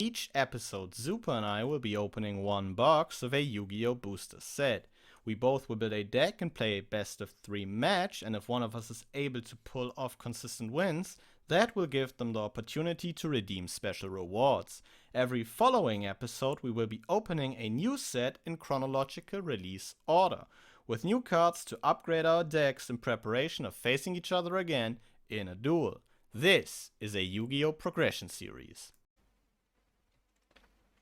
Each episode, Zupa and I will be opening one box of a Yu-Gi-Oh! Booster set. We both will build a deck and play a best of 3 match, and if one of us is able to pull off consistent wins, that will give them the opportunity to redeem special rewards. Every following episode, we will be opening a new set in chronological release order, with new cards to upgrade our decks in preparation of facing each other again in a duel. This is a Yu-Gi-Oh! Progression series.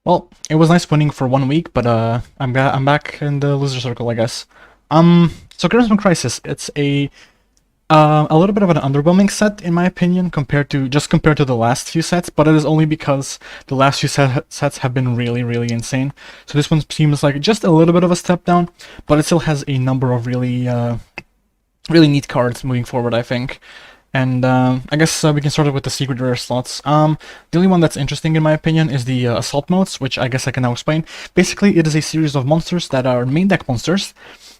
Well, it was nice winning for 1 week, but I'm back in the loser circle, I guess. So Charisma Crisis, it's a little bit of an underwhelming set in my opinion compared to the last few sets, but it is only because the last few sets have been really insane. So this one seems like just a little bit of a step down, but it still has a number of really neat cards moving forward, I think. And I guess we can start with the secret rare slots. The only one that's interesting in my opinion is the assault modes, which I guess I can now explain. Basically, it is a series of monsters that are main deck monsters,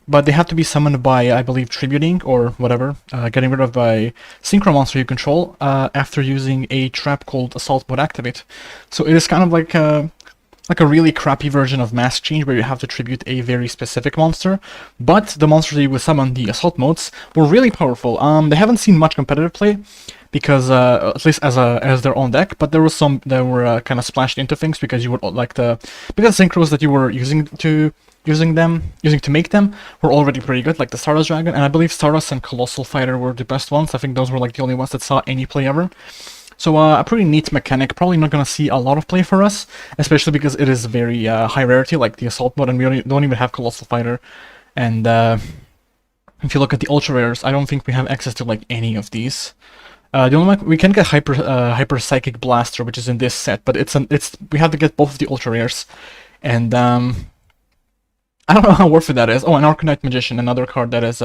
but they have to be summoned by, I believe, tributing or whatever, getting rid of by synchro monster you control after using a trap called Assault Mode Activate. So it is kind of like a really crappy version of Mask Change where you have to tribute a very specific monster, but the monsters you would summon, the assault modes, were really powerful. They haven't seen much competitive play, because at least as their own deck, but there was some that were kind of splashed into things because you would like because the synchros that you were using to make them were already pretty good, like the Stardust Dragon, and I believe Stardust and Colossal Fighter were the best ones. I think those were like the only ones that saw any play ever. So a pretty neat mechanic, probably not going to see a lot of play for us, especially because it is very high rarity, like the Assault mode, and we don't even have Colossal Fighter. And if you look at the Ultra Rares, I don't think we have access to like any of these. The only one we can get Hyper Psychic Blaster, which is in this set, but we have to get both of the Ultra Rares, and I don't know how worth it that is. Oh, an Arcanite Magician, another card that is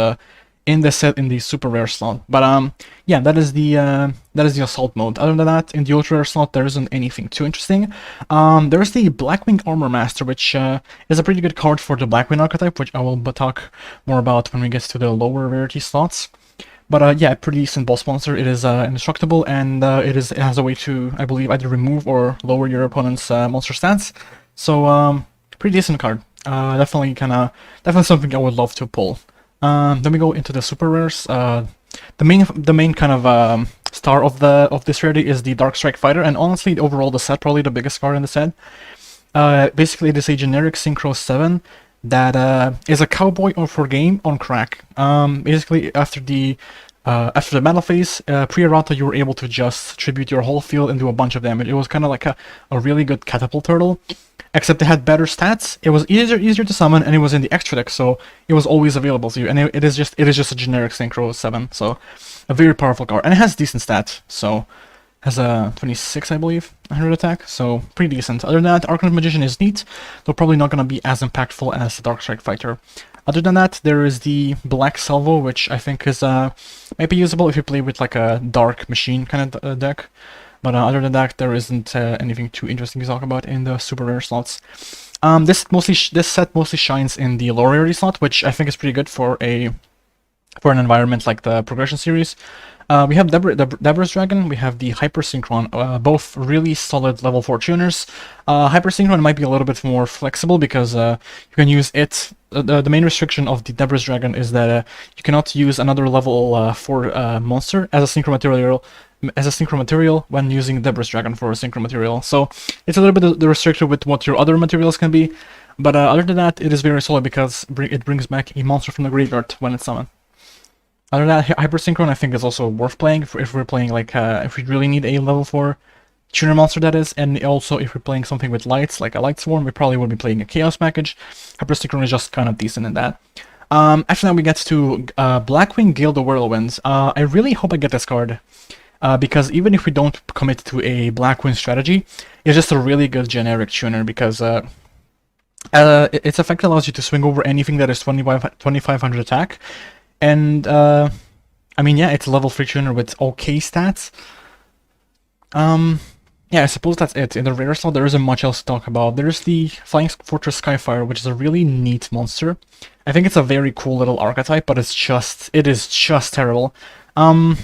in the set in the super rare slot. But yeah, that is the assault mode. Other than that, in the ultra rare slot there isn't anything too interesting. There's the Blackwing Armor Master, which is a pretty good card for the Blackwing archetype, which I will talk more about when we get to the lower rarity slots. But yeah, pretty decent boss monster. It is indestructible, and it has a way to, I believe, either remove or lower your opponent's monster stats. So pretty decent card. Definitely something I would love to pull. Then we go into the super rares. The main kind of star of this rarity is the Dark Strike Fighter, and honestly, overall the set probably the biggest card in the set. Basically, it is a generic Synchro 7 that is a cowboy for game on crack. Basically, after the battle phase, pre-errata, you were able to just tribute your whole field and do a bunch of damage. It was kind of like a really good catapult turtle, except it had better stats. It was easier to summon, and it was in the extra deck, so it was always available to you. And it is just a generic Synchro 7, so a very powerful card, and it has decent stats. So has a 26, I believe, 100 attack, so pretty decent. Other than that, Arcanite Magician is neat, though probably not gonna be as impactful as the Dark Strike Fighter. Other than that, there is the Black Salvo, which I think is might be usable if you play with like a Dark Machine kind of deck. But other than that, there isn't anything too interesting to talk about in the super rare slots. This set mostly shines in the lower rarity slot, which I think is pretty good for an environment like the Progression series. We have Deborah's Dragon, we have the Hyper Synchron, both really solid level 4 tuners. Hyper Synchron might be a little bit more flexible because you can use it. The main restriction of the Deborah's Dragon is that you cannot use another level 4 monster as a synchro material when using Deborah's Dragon for a synchro material. So it's a little bit restricted with what your other materials can be, but other than that, it is very solid because it brings back a monster from the graveyard when it's summoned. Other than that, Hyper Synchron I think is also worth playing if we're playing like if we really need a level 4 tuner monster, that is, and also if we're playing something with lights like a Light Swarm, we probably would be playing a Chaos package. Hyper Synchron is just kind of decent in that. After that we get to Blackwing Gale the Whirlwinds. I really hope I get this card. Because even if we don't commit to a Blackwing strategy, it's just a really good generic tuner because its effect allows you to swing over anything that is 2500 attack. And I mean, yeah, it's a level 3 tuner with okay stats. Yeah, I suppose that's it. In the rare slot, there isn't much else to talk about. There's the Flying Fortress Skyfire, which is a really neat monster. I think it's a very cool little archetype, but it is just terrible. Other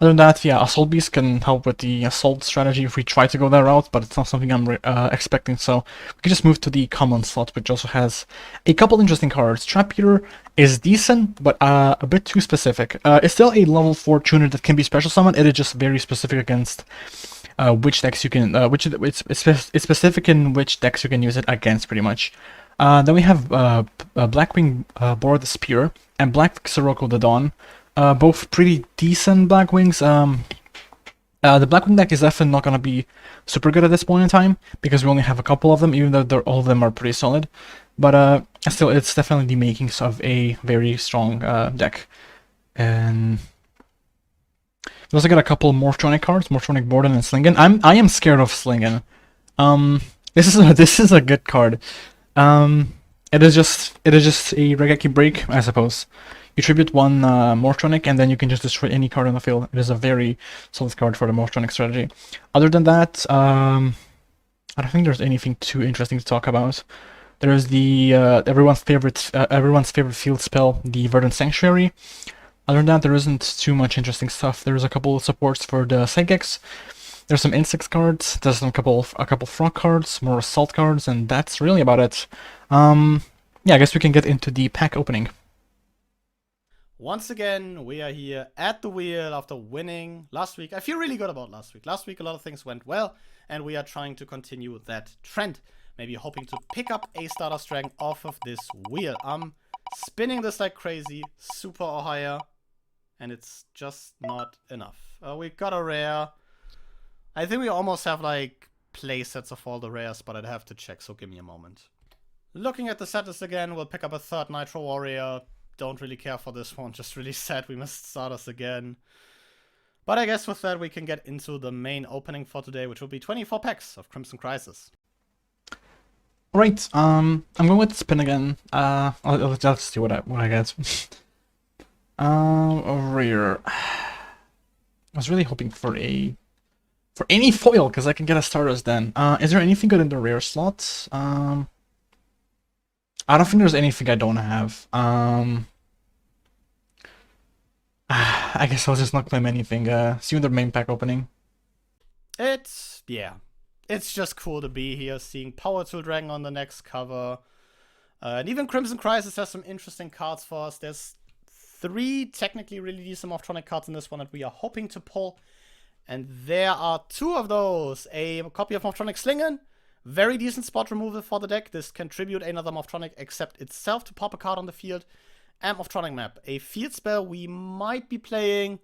Other than that, yeah, Assault Beast can help with the Assault strategy if we try to go that route, but it's not something I'm expecting, so we can just move to the Common slot, which also has a couple interesting cards. Trap Eater is decent, but a bit too specific. It's still a level 4 tuner that can be special summoned. It is just very specific against which decks you can, it's specific in which decks you can use it against, pretty much. Then we have Blackwing Bore the Spear and Black Sirocco the Dawn. Both pretty decent Blackwings. The Blackwing deck is definitely not going to be super good at this point in time because we only have a couple of them, even though all of them are pretty solid. But still, it's definitely the makings of a very strong deck. And we also got a couple Morphtronic cards, Morphtronic Borden and Slingen. I am scared of Slingen. This is a good card. It is just a Regeki break, I suppose. You tribute one Morphtronic, and then you can just destroy any card on the field. It is a very solid card for the Morphtronic strategy. Other than that, I don't think there's anything too interesting to talk about. There is the everyone's favorite field spell, the Verdant Sanctuary. Other than that, there isn't too much interesting stuff. There's a couple of supports for the Psychics. There's some Insects cards. There's a couple Frog cards, more Assault cards, and that's really about it. Yeah, I guess we can get into the pack opening. Once again, we are here at the wheel after winning last week. I feel really good about last week. Last week, a lot of things went well, and we are trying to continue that trend. Maybe hoping to pick up a starter strength off of this wheel. I'm spinning this like crazy, super or higher, and it's just not enough. We got a rare. I think we almost have like play sets of all the rares, but I'd have to check, so give me a moment. Looking at the set list again, we'll pick up a third Nitro Warrior. Don't really care for this one, just really sad we missed starters again. But I guess with that we can get into the main opening for today, which will be 24 packs of Crimson Crisis. Alright, I'm going with spin again. Let's see what I get. Over here. I was really hoping for any foil, because I can get a starters then. Is there anything good in the rare slots? I don't think there's anything I don't have. I guess I'll just not claim anything. See you in the main pack opening. It's just cool to be here, seeing Power Tool Dragon on the next cover. And even Crimson Crisis has some interesting cards for us. There's 3 technically really decent Morphtronic cards in this one that we are hoping to pull. And there are 2 of those. A copy of Morphtronic Slingen. Very decent spot removal for the deck. This can tribute another Morphtronic except itself to pop a card on the field. And Morphtronic Map. A field spell we might be playing,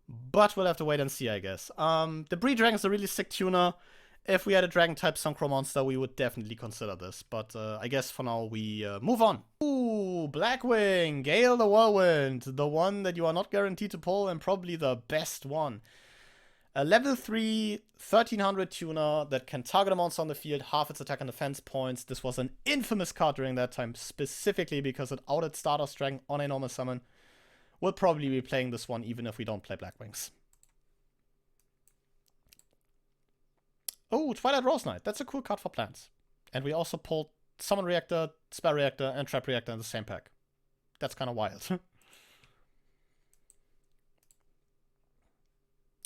but we'll have to wait and see, I guess. The Breed Dragon is a really sick tuner. If we had a Dragon-type Synchro monster, we would definitely consider this. But I guess for now, we move on. Ooh, Blackwing, Gale the Whirlwind. The one that you are not guaranteed to pull, and probably the best one. A level 3, 1300 tuner that can target a monster on the field, half its attack and defense points. This was an infamous card during that time, specifically because it outed starter strength on a normal summon. We'll probably be playing this one even if we don't play Blackwings. Oh, Twilight Rose Knight. That's a cool card for plants. And we also pulled Summon Reactor, Spell Reactor, and Trap Reactor in the same pack. That's kind of wild.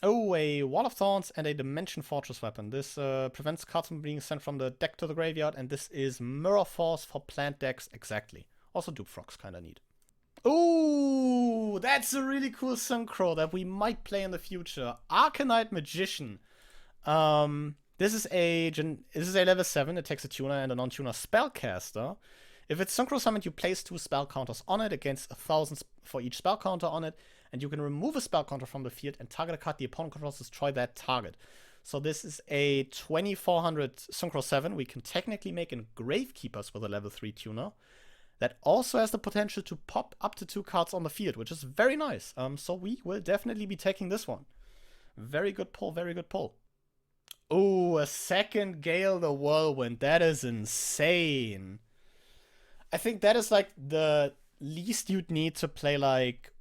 Oh, a Wall of Thorns and a Dimension Fortress weapon. This prevents cards from being sent from the deck to the graveyard, and this is Mirror Force for plant decks, exactly. Also Dupe Frogs, kinda neat. Ooh, that's a really cool Synchro that we might play in the future. Arcanite Magician. This is a level 7. It takes a tuner and a non-tuner spellcaster. If it's Synchro summoned, you place 2 spell counters on it against 1,000 for each spell counter on it, and you can remove a spell counter from the field and target a card the opponent controls, destroy that target. So this is a 2400 Synchro 7. We can technically make in Gravekeepers with a level 3 tuner. That also has the potential to pop up to 2 cards on the field, which is very nice. So we will definitely be taking this one. Very good pull, very good pull. Oh, a second Gale the Whirlwind. That is insane. I think that is like the least you'd need to play like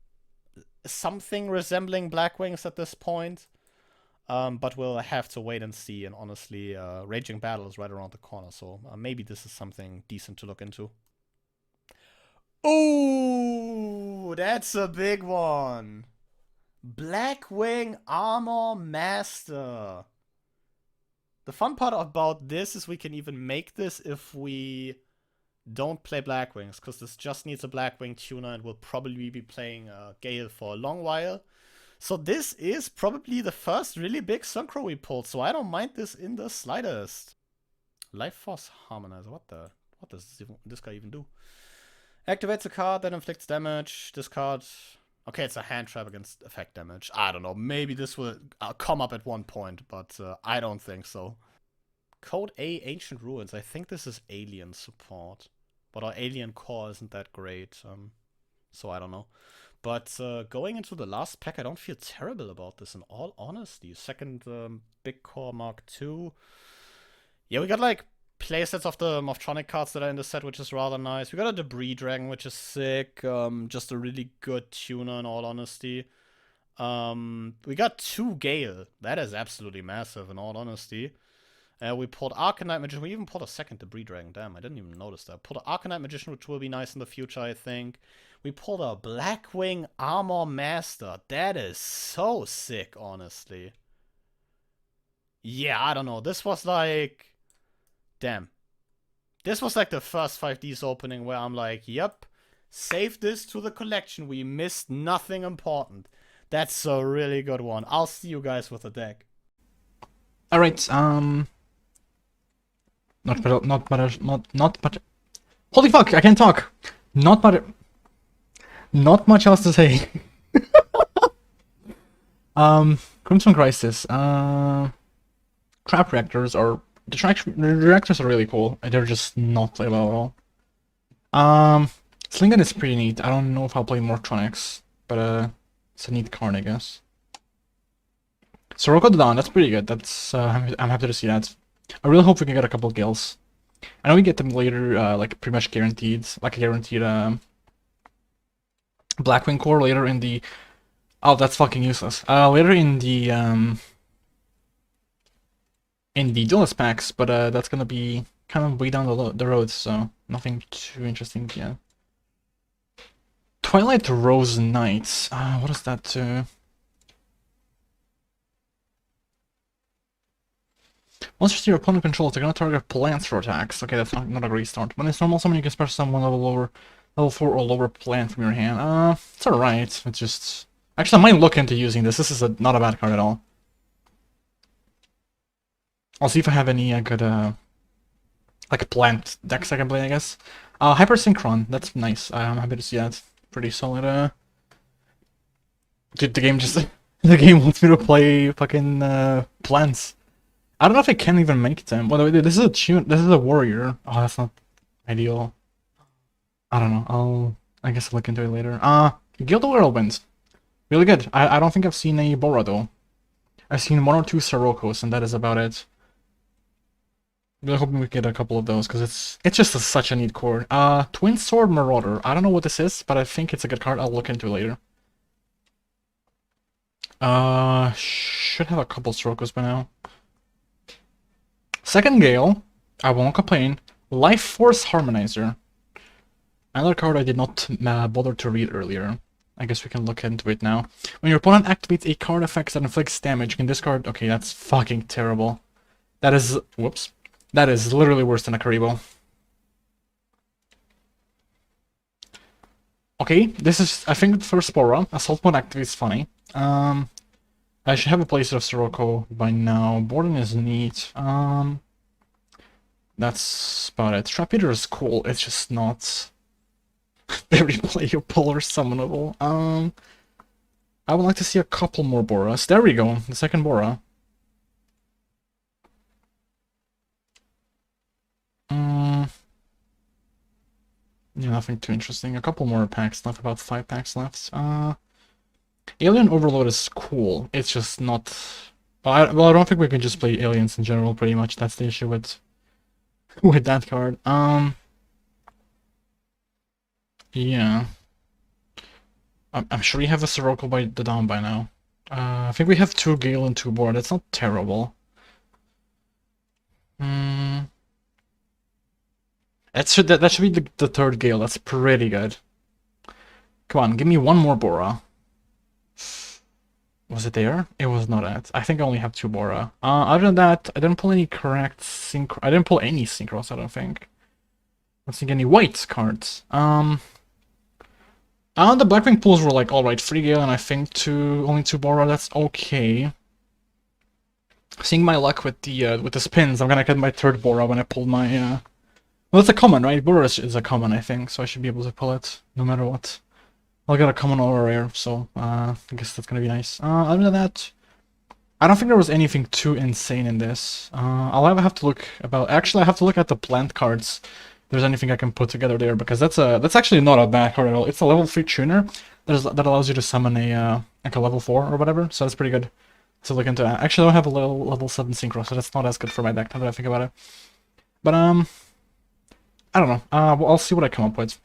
something resembling Blackwings at this point. But we'll have to wait and see. And honestly, Raging Battle is right around the corner. So maybe this is something decent to look into. Oh, that's a big one. Blackwing Armor Master. The fun part about this is we can even make this if we don't play Blackwings, because this just needs a Blackwing tuner and we'll probably be playing Gale for a long while. So this is probably the first really big synchro we pulled, so I don't mind this in the slightest. Life Force Harmonizer, what does this guy even do? Activates a card that inflicts damage. This card... Okay, it's a hand trap against effect damage. I don't know, maybe this will come up at one point, but I don't think so. Code A, Ancient Ruins. I think this is alien support. But our alien core isn't that great, so I don't know. But going into the last pack, I don't feel terrible about this in all honesty. Second big core Mark II. Yeah, we got like playsets of the Morphtronic cards that are in the set, which is rather nice. We got a Debris Dragon, which is sick. Just a really good tuner in all honesty. We got 2 Gale. That is absolutely massive in all honesty. We pulled Arcanite Magician. We even pulled a second Debris Dragon. Damn, I didn't even notice that. Pulled an Arcanite Magician, which will be nice in the future, I think. We pulled a Blackwing Armor Master. That is so sick, honestly. Yeah, I don't know. This was like... Damn. This was like the first 5Ds opening where I'm like, yep, save this to the collection. We missed nothing important. That's a really good one. I'll see you guys with the deck. Alright, not much. Holy fuck, I can't talk! Not much else to say. Crimson Crisis, Trap Reactors are... The reactors are really cool. They're just not playable at all. Slingon is pretty neat. I don't know if I'll play Morphtronics, but it's a neat card, I guess. Sirocco the Dawn, that's pretty good. That's I'm happy to see that. I really hope we can get a couple of Gales. I know we get them later, like pretty much guaranteed, like a guaranteed Blackwing core later in the... Oh, that's fucking useless. Later in the duelist packs, but that's gonna be kind of way down the road, so nothing too interesting yet. Twilight Rose Knights. What is that? Once your opponent controls, they're gonna target plants for attacks. Okay, that's not a great start. When it's normal summon, you can special summon one level 4 or lower plant from your hand. It's alright. It's just... Actually, I might look into using this. This is not a bad card at all. I'll see if I have any good, like plant decks I can play, I guess. Hypersynchron, that's nice. I'm happy to see that. Pretty solid, Dude, the game just... the game wants me to play fucking, plants. I don't know if I can even make them. By the way, this is a warrior. Oh, that's not ideal. I don't know. I guess I'll look into it later. Guild Whirlwind. Really good. I don't think I've seen a Bora though. I've seen 1 or 2 Siroccos, and that is about it. Really hoping we get a couple of those, because it's just such a neat card. Twin Sword Marauder. I don't know what this is, but I think it's a good card. I'll look into it later. Should have a couple Siroccos by now. Second Gale. I won't complain. Life Force Harmonizer. Another card I did not bother to read earlier. I guess we can look into it now. When your opponent activates a card effect that inflicts damage, you can discard... Okay, that's fucking terrible. That is... Whoops. That is literally worse than a Karibo. Okay, this is... I think the first Bora. Assault mode activates is funny. I should have a playset of Sirocco by now. Borden is neat. That's about it. Trap Eater is cool. It's just not... very playable or summonable. I would like to see a couple more Boras. There we go, the second Bora. Yeah, nothing too interesting. A couple more packs left, about 5 packs left. Alien Overload is cool. It's just not... Well, I don't think we can just play aliens in general, pretty much. That's the issue with that card. Yeah. I'm sure we have a Sirocco by the Dawn by now. I think we have 2 Gale and 2 Board. That's not terrible. That should be the 3rd Gale. That's pretty good. Come on, give me one more Bora. Was it there? It was not it. I think I only have 2 Bora. Other than that, I didn't pull any correct synchro. I didn't pull any synchros, I don't think. I don't think any white cards. The Blackwing pulls were like, alright, 3 Gale and I think only 2 Bora, that's okay. Seeing my luck with the spins, I'm gonna get my 3rd Bora when I pull my, well, it's a common, right? Bora is a common, I think, so I should be able to pull it, no matter what. I'll get a common or a rare, so, I guess that's gonna be nice. Other than that, I don't think there was anything too insane in this. I'll have to look about, actually I have to look at the plant cards. If there's anything I can put together there, because that's actually not a bad card at all. It's a level 3 tuner that allows you to summon a like a level 4 or whatever, so that's pretty good to look into. Actually, I don't have a level 7 synchro, so that's not as good for my deck now that I think about it. But I don't know. Well, I'll see what I come up with.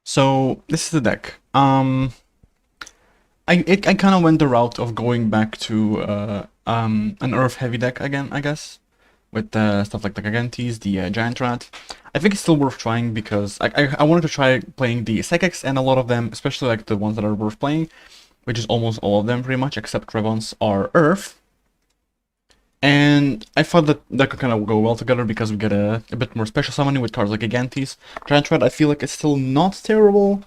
So this is the deck. I kind of went the route of going back to an Earth heavy deck again, I guess, with stuff like the Gigantes, the Giant Rat. I think it's still worth trying because I wanted to try playing the Psychics, and a lot of them, especially like the ones that are worth playing, which is almost all of them pretty much, except Krevons, are Earth. And I thought that could kind of go well together because we get a bit more special summoning with cards like Gigantes. Giant Rat, I feel like it's still not terrible.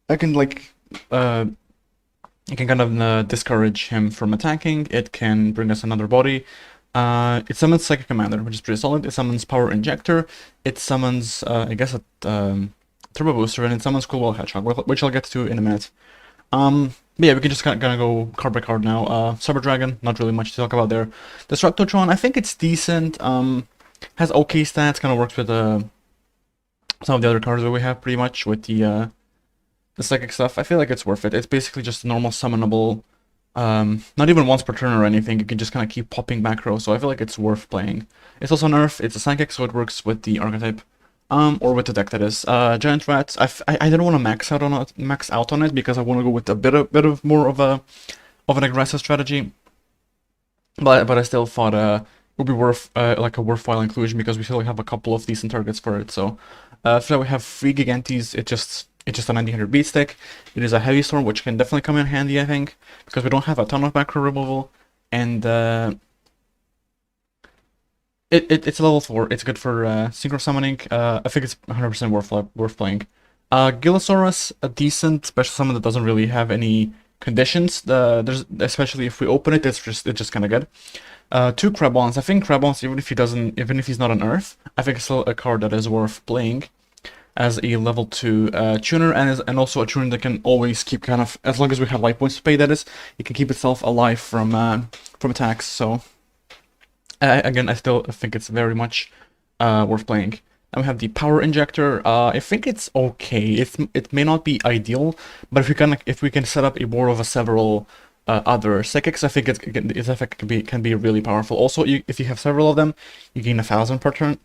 I can like, it can kind of discourage him from attacking. It can bring us another body. It summons Psychic Commander, which is pretty solid. It summons Power Injector. It summons, I guess, a Turbo Booster, and it summons Cool World Hedgehog, which I'll get to in a minute. But yeah, we can just kind of go card by card now. Cyber Dragon, not really much to talk about there. Destructotron, I think it's decent. Has okay stats, kind of works with some of the other cards that we have pretty much with the Psychic stuff. I feel like it's worth it. It's basically just a normal summonable, not even once per turn or anything. You can just kind of keep popping back row, so I feel like it's worth playing. It's also an Earth, it's a Psychic, so it works with the archetype. Or with the deck, that is. Giant Rat, I didn't want to max out on it because I want to go with a bit of more of an aggressive strategy. But I still thought it would be worth like a worthwhile inclusion because we still have a couple of decent targets for it. So after we have 3 Gigantes, it's just a 1900 beat stick. It is a heavy storm, which can definitely come in handy, I think, because we don't have a ton of back row removal, and it's a level 4. It's good for synchro summoning. I think it's 100% worth playing. Gilosaurus, a decent special summon that doesn't really have any conditions. There's especially if we open it, it's just kind of good. 2 Krabons. I think Krabons, even if he's not on Earth, I think it's still a card that is worth playing as a level 2 tuner, and also a tuner that can always keep kind of, as long as we have life points to pay, that is, it can keep itself alive from attacks. So again, I still think it's very much worth playing. And we have the Power Injector. I think it's okay. It may not be ideal, but if we can set up a board of several other Psychics, I think its effect can be really powerful. Also, if you have several of them, you gain 1,000 per turn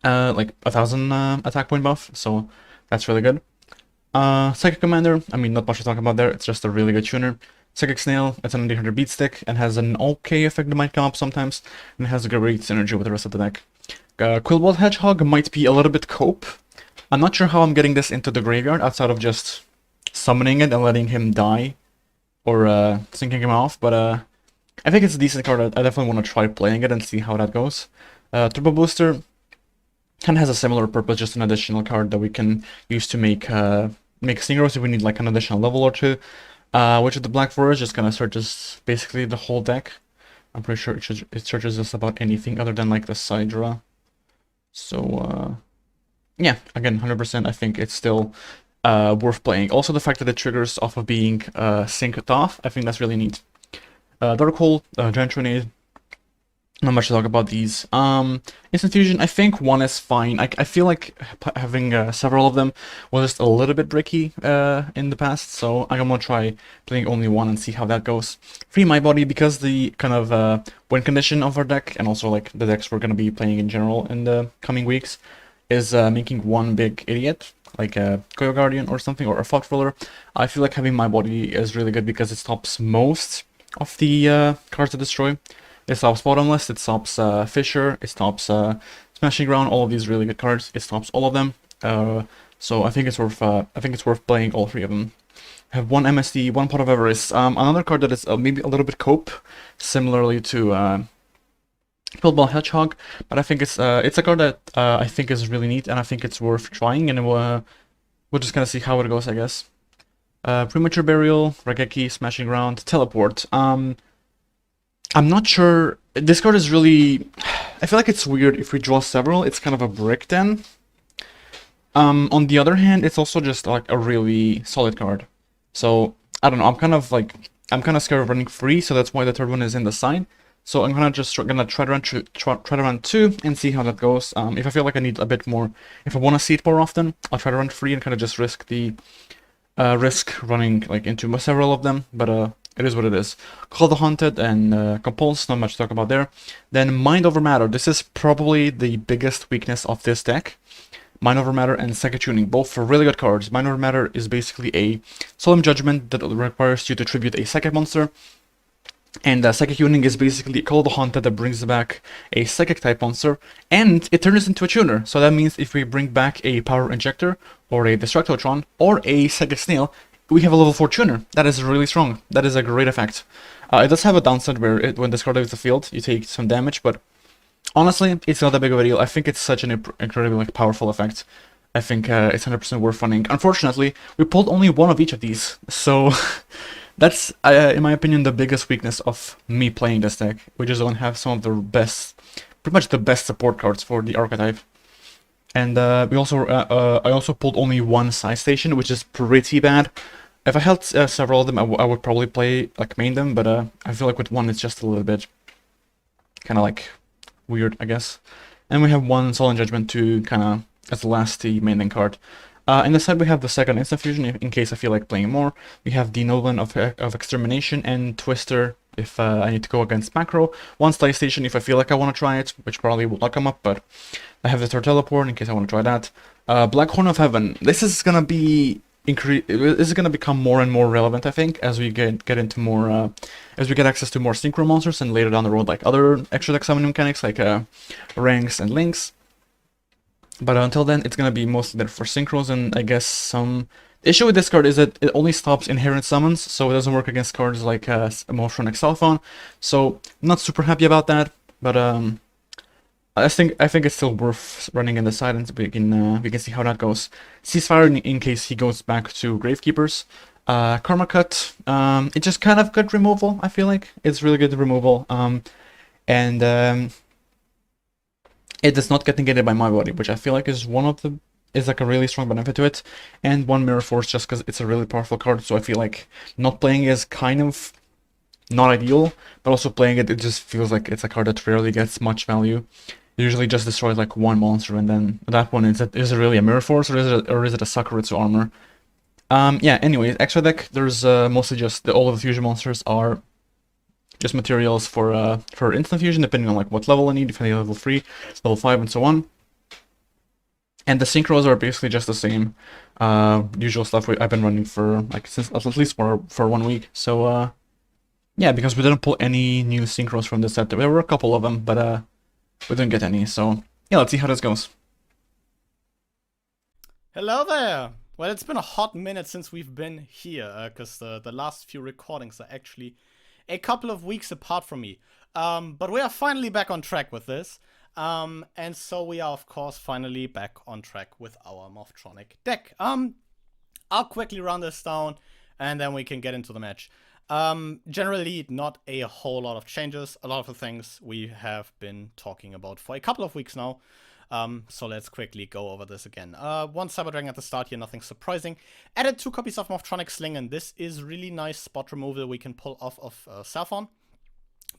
like 1,000 attack point buff. So that's really good. Psychic Commander, I mean, not much to talk about there. It's just a really good tuner. Psychic Snail, it's an 800 beat stick and has an okay effect that might come up sometimes, and it has a great synergy with the rest of the deck. Quillbolt Hedgehog might be a little bit cope. I'm not sure how I'm getting this into the graveyard outside of just summoning it and letting him die, or sinking him off, but I think it's a decent card. I definitely want to try playing it and see how that goes. Turbo Booster kind of has a similar purpose, just an additional card that we can use to make synchros if we need like an additional level or two. Which with the Black Forest just kind of searches basically the whole deck. I'm pretty sure it searches just about anything other than like the side draw. So yeah, again, 100%. I think it's still worth playing. Also, the fact that it triggers off of being synced off, I think that's really neat. Dark Hole, Giant Grenade. Not much to talk about these. Instant Fusion, I think one is fine. I feel like having several of them was just a little bit bricky in the past, so I'm gonna try playing only one and see how that goes. Free My Body, because the kind of win condition of our deck, and also like the decks we're gonna be playing in general in the coming weeks, is making one big idiot, like a Koyo Guardian or something, or a Thought Ruler. I feel like having My Body is really good because it stops most of the cards to destroy. It stops Bottomless, it stops Fissure, it stops Smashing Ground, all of these really good cards. It stops all of them. So I think it's worth playing all three of them. I have one MSD, one Pot of Avarice. Another card that is maybe a little bit cope, similarly to Pillball Hedgehog, but I think it's a card that I think is really neat, and I think it's worth trying, and we'll just kind of see how it goes, I guess. Premature Burial, Regeki, Smashing Ground, Teleport. I'm not sure. This card is really... I feel like it's weird if we draw several. It's kind of a brick then. On the other hand, it's also just like a really solid card. So, I don't know. I'm kind of scared of running 3, so that's why the third one is in the side. So I'm gonna try to run 2 and see how that goes. If I feel like I need a bit more, if I want to see it more often, I'll try to run 3 and kind of just risk running like into several of them. But it is what it is. Call the Haunted and Compulse, not much to talk about there. Then Mind Over Matter. This is probably the biggest weakness of this deck. Mind Over Matter and Psychic Tuning, both are really good cards. Mind Over Matter is basically a Solemn Judgment that requires you to tribute a Psychic monster. And Psychic Tuning is basically Call the Haunted that brings back a Psychic type monster, and it turns into a tuner. So that means if we bring back a Power Injector, or a Destructotron, or a Psychic Snail, we have a level 4 tuner. That is really strong. That is a great effect. It does have a downside where when this card leaves the field, you take some damage, but honestly, it's not that big of a deal. I think it's such an incredibly powerful effect. I think it's 100% worth running. Unfortunately, we pulled only one of each of these, so that's, in my opinion, the biggest weakness of me playing this deck. We just don't have some of the best, pretty much the best support cards for the archetype. And I also pulled only one side station, which is pretty bad. If I had several of them, I would probably play, like, main them, but I feel like with one, it's just a little bit kind of like weird, I guess. And we have one Solemn Judgment to kind of as the last main lane card. In the side we have the second Instant Fusion in case I feel like playing more. We have the Nolan of Extermination and Twister if I need to go against Macro. One Slice Station if I feel like I want to try it, which probably will not come up, but I have the third Teleport in case I want to try that. Black Horn of Heaven. This is gonna be this is gonna become more and more relevant, I think, as we get into more as we get access to more synchro monsters and later down the road like other extra deck summoning mechanics like ranks and links. But until then, it's gonna be mostly there for synchros, and I guess some... The issue with this card is that it only stops inherent summons, so it doesn't work against cards like Emotronic Cell Phone. So, not super happy about that, but I think it's still worth running in the side, and we can see how that goes. Ceasefire in case he goes back to Gravekeepers. Karma Cut, it's just kind of good removal, I feel like. It's really good removal, it does not get negated by my body, which I feel like is like a really strong benefit to it. And one Mirror Force just because it's a really powerful card, so I feel like not playing is kind of not ideal, but also playing it just feels like it's a card that rarely gets much value. It usually just destroys like one monster, and then that one is it really a Mirror Force or is it a Sakuretsu armor? Yeah. Anyways, extra deck. There's mostly just all of the fusion monsters are just materials for instant fusion, depending on like what level I need, if I need level 3, level 5, and so on. And the synchros are basically just the same usual stuff I've been running for like since at least for 1 week. So yeah, because we didn't pull any new synchros from this set. There were a couple of them, but we didn't get any. So yeah, let's see how this goes. Hello there! Well, it's been a hot minute since we've been here, because the last few recordings are actually a couple of weeks apart from me. But we are finally back on track with this. And so we are, of course, finally back on track with our Mothtronic deck. I'll quickly run this down, and then we can get into the match. Generally, not a whole lot of changes. A lot of the things we have been talking about for a couple of weeks now. So let's quickly go over this again. One Cyber Dragon at the start here, nothing surprising. Added 2 copies of Mothtronic Sling, and this is really nice spot removal we can pull off of Cellphone.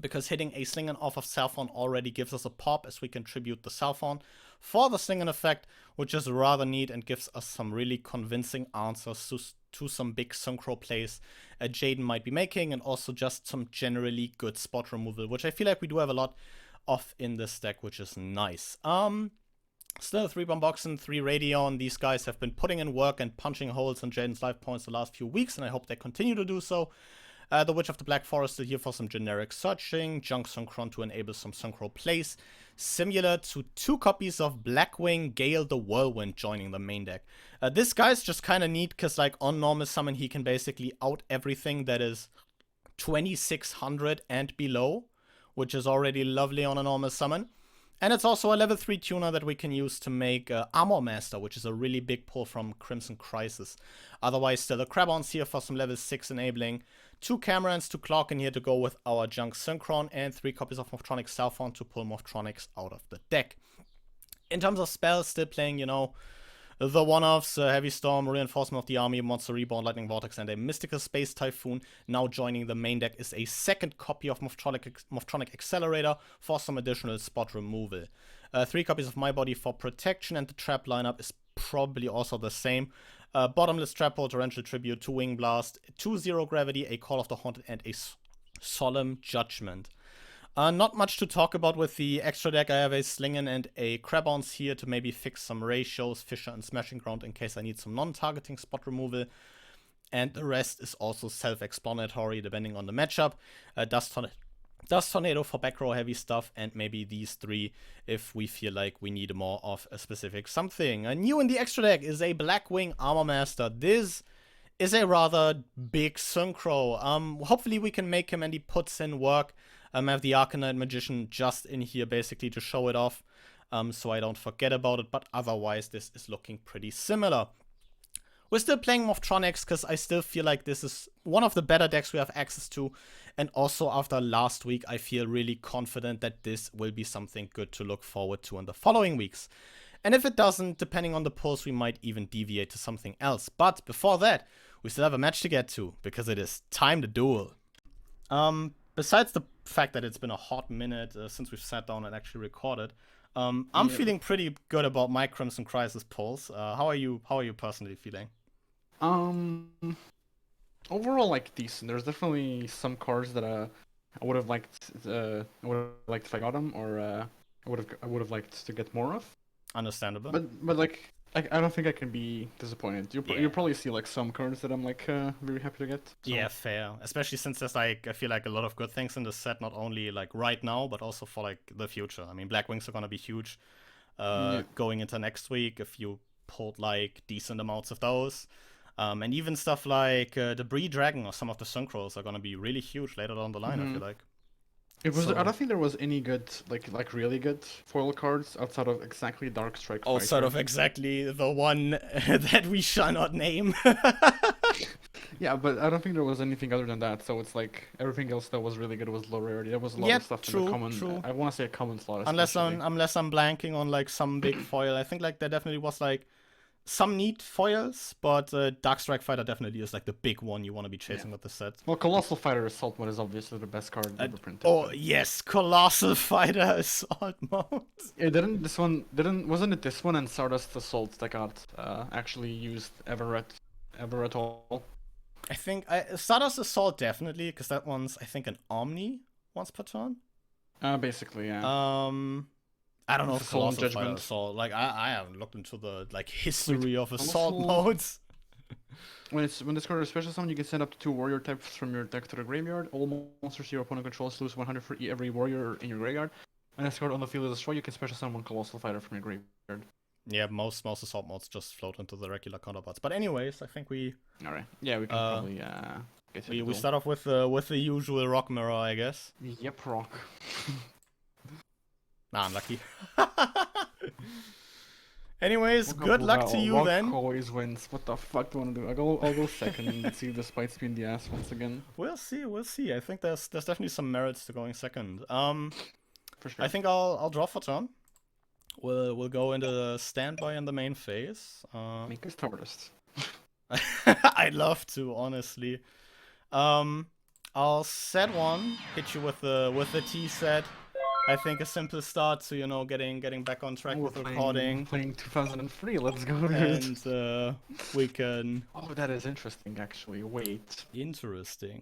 Because hitting a Slingon off of Cellphone already gives us a pop, as we contribute the Cellphone for the Slingon effect, which is rather neat and gives us some really convincing answers to some big synchro plays Jaden might be making, and also just some generally good spot removal, which I feel like we do have a lot of in this deck, which is nice. Still 3 Bomboxen, 3 Radion. These guys have been putting in work and punching holes in Jaden's life points the last few weeks, and I hope they continue to do so. The Witch of the Black Forest is here for some generic searching, Junk Synchron to enable some synchro plays, similar to 2 copies of Blackwing, Gale the Whirlwind joining the main deck. This guy's just kind of neat because, like, on normal summon, he can basically out everything that is 2600 and below, which is already lovely on a normal summon. And it's also a level 3 tuner that we can use to make Armor Master, which is a really big pull from Crimson Crisis. Otherwise, still a Crabons here for some level 6 enabling, 2 Camerons to clock in here to go with our Junk Synchron, and 3 copies of Morphtronic Southbound to pull Morphtronics out of the deck. In terms of spells, still playing, you know, the one-offs, Heavy Storm, Reinforcement of the Army, Monster Reborn, Lightning Vortex, and a Mystical Space Typhoon. Now joining the main deck is a second copy of Morphtronic Accelerator for some additional spot removal. 3 copies of My Body for protection, and the trap lineup is probably also the same. Bottomless Trap Hole, Torrential Tribute, 2 Wing Blast, 2 Zero Gravity, a Call of the Haunted, and a Solemn Judgment. Not much to talk about with the extra deck. I have a Slingin and a Crabons here to maybe fix some ratios, Fissure and Smashing Ground in case I need some non-targeting spot removal. And the rest is also self-explanatory depending on the matchup. Dust Tornado for back row heavy stuff, and maybe these 3 if we feel like we need more of a specific something. New in the extra deck is a Blackwing Armor Master. This is a rather big synchro. Hopefully we can make him and he puts in work. I have the Arcanite Magician just in here basically to show it off, so I don't forget about it, but otherwise this is looking pretty similar. We're still playing Morphtronics because I still feel like this is one of the better decks we have access to, and also after last week I feel really confident that this will be something good to look forward to in the following weeks. And if it doesn't, depending on the pulls, we might even deviate to something else. But before that, we still have a match to get to, because it is time to duel. Besides the fact that it's been a hot minute since we've sat down and actually recorded, I'm feeling pretty good about my Crimson Crisis pulls. How are you personally feeling? Overall, like, decent. There's definitely some cards that I would have liked. I would have liked if I got them, or I would have liked to get more of. Understandable. But like, I don't think I can be disappointed. You'll probably see like some cards that I'm like very happy to get. So. Yeah, fair. Especially since there's like, I feel like a lot of good things in the set, not only like right now, but also for like the future. I mean, Blackwings are gonna be huge going into next week if you pulled like decent amounts of those. And even stuff like Debris Dragon or some of the Synchros are gonna be really huge later down the line, I feel like. I don't think there was any good, like really good foil cards outside of exactly Dark Strike. Outside of exactly the one that we shall not name. Yeah, but I don't think there was anything other than that. So it's like everything else that was really good was low rarity. There was a lot of stuff in the common. True. I want to say a common slot. Unless I'm blanking on like some big foil. I think like there definitely was like some neat foils, but Dark Strike Fighter definitely is like the big one you want to be chasing with the set. Well, Colossal Fighter Assault Mode is obviously the best card ever printed. Oh yes, Colossal Fighter Assault Mode. Yeah, wasn't it this one and Stardust Assault that got actually used ever at all? I think Stardust Assault definitely, because that one's I think an Omni once per turn. Basically, yeah. I don't know if Colossal Fighter Assault. Like I haven't looked into the like history of assault modes. When this card is special summon, you can send up to 2 warrior types from your deck to the graveyard. All monsters your opponent controls lose 100 for every warrior in your graveyard. When this card on the field is destroyed, you can special summon one Colossal Fighter from your graveyard. Yeah, most assault modes just float into the regular counterparts. But anyways, I think we. All right. Yeah, we can probably get we start off with the usual rock mirror, I guess. Yep, rock. Nah, unlucky. Anyways, good luck to you then. Rock always wins. What the fuck do you want to do? I'll go second and see the spites me in the ass once again. We'll see. I think there's definitely some merits to going second. For sure. I think I'll draw for turn. We'll go into the standby in the main phase. Make us hardest. I'd love to, honestly. I'll set one, hit you with the T set. I think a simple start to, you know, getting back on track with recording. Playing 2003, let's go. And we can. Oh, that is interesting, actually. Wait. Interesting.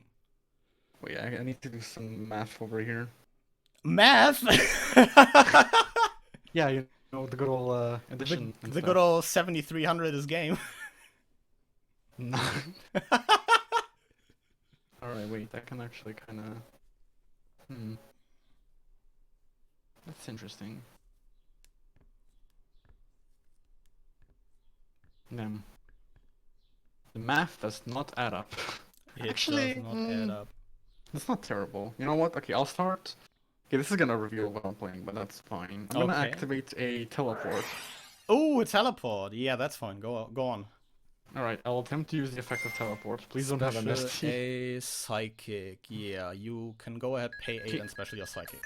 Wait, I need to do some math over here. Math? Yeah, you know, the good old addition. The good old 7300 is game. No. Alright, wait, that can actually kinda... That's interesting. Damn. The math does not add up. It Actually, does not add up. that's not terrible. You know what? Okay, I'll start. Okay, this is gonna reveal what I'm playing, but that's fine. I'm gonna Okay. activate a teleport. Oh, a teleport. Yeah, that's fine. Go on. Alright, I'll attempt to use the effect of teleport. Please don't have Special MST. a psychic. Yeah, you can go ahead, pay 8 and special your psychic.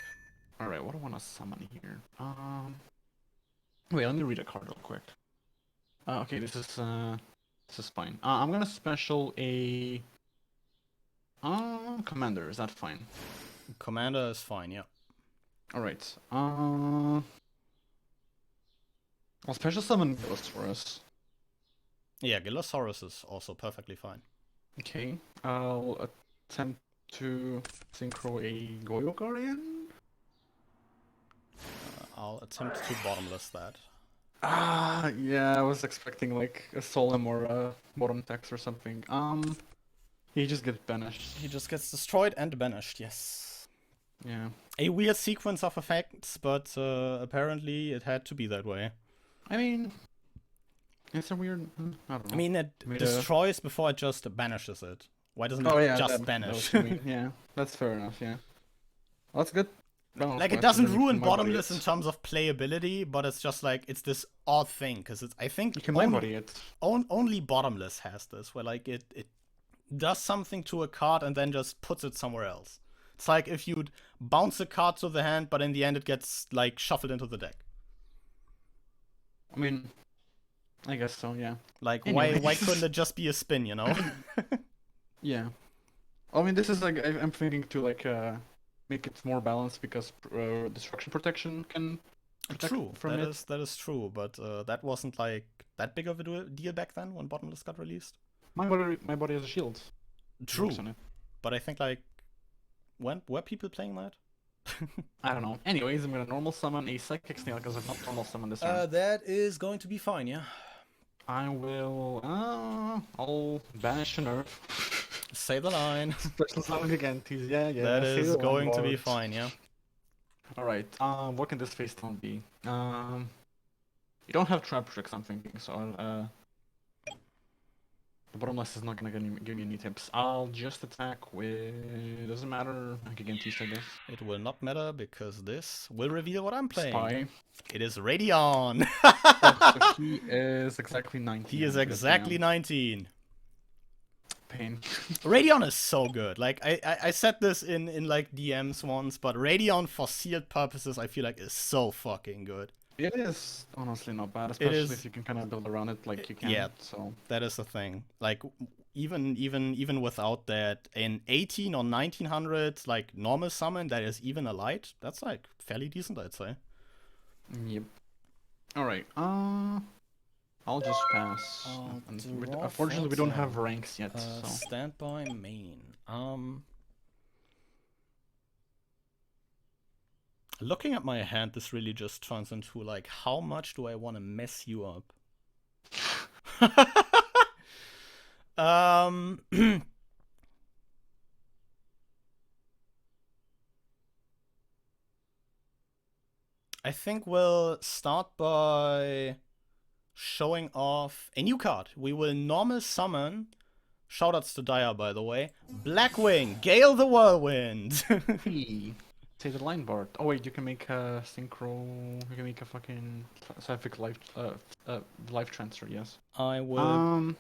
Alright, what do I want to summon here? Wait, let me read a card real quick. Okay, this is fine. I'm gonna special a commander. Is that fine? Commander is fine, yeah. Alright. I'll special summon Ghost for us. Yeah, Gillosaurus is also perfectly fine. Okay. I'll attempt to synchro a Goyo Guardian. I'll attempt to bottomless that. Yeah, I was expecting like a Solemn or a bottom text or something. He just gets banished. He just gets destroyed and banished, yes. Yeah. A weird sequence of effects, but apparently it had to be that way. I mean, it's a weird. I don't know. I mean, it destroys before it just banishes it. Why doesn't it just banish? Yeah, that's fair enough. Yeah, well, that's good. Like, it doesn't ruin bottomless in terms of playability, but it's just like, it's this odd thing, because it's, I think, you can body it. Only bottomless has this, where like it does something to a card and then just puts it somewhere else. It's like if you'd bounce a card to the hand, but in the end it gets like shuffled into the deck. I mean, I guess so, yeah. Like, anyway. why couldn't it just be a spin, you know? Yeah. I mean, this is like, I'm thinking to like make it more balanced because destruction protection can protect from it. That is true, but that wasn't like that big of a deal back then when bottomless got released. My body has a shield. True, but I think like were people playing that? I don't know. Anyways, I'm gonna normal summon a psychic snail because I've not normal summoned this round. That is going to be fine, yeah. I will. I'll banish a nerf. Say the line. Special summon again, yeah. That is going to be fine, yeah. Alright, what can this face down be? You don't have trap tricks, I'm thinking, so the bottomless is not gonna give me any tips. I'll just attack with... doesn't matter, I can teach, I guess. It will not matter because this will reveal what I'm playing. Spy. It is Radion! So he is exactly 19. He is exactly 19. Pain. Radion is so good. Like, I said this in like DMs once, but Radion for sealed purposes I feel like is so fucking good. It is honestly not bad, especially if you can kind of build around it like you can. Yeah, so that is the thing. Like, even without that, in 18 or 1900 like normal summon that is even a light, that's like fairly decent, I'd say. Yep. All right. I'll just pass. Unfortunately, we don't have ranks yet. So. Standby main. Looking at my hand, this really just turns into like, how much do I want to mess you up? I think we'll start by showing off a new card. We will normal summon, shoutouts to Dire by the way, Blackwing, Gale the Whirlwind. Say the line bar. Oh wait, you can make a synchro. You can make a fucking specific life transfer. Yes. I will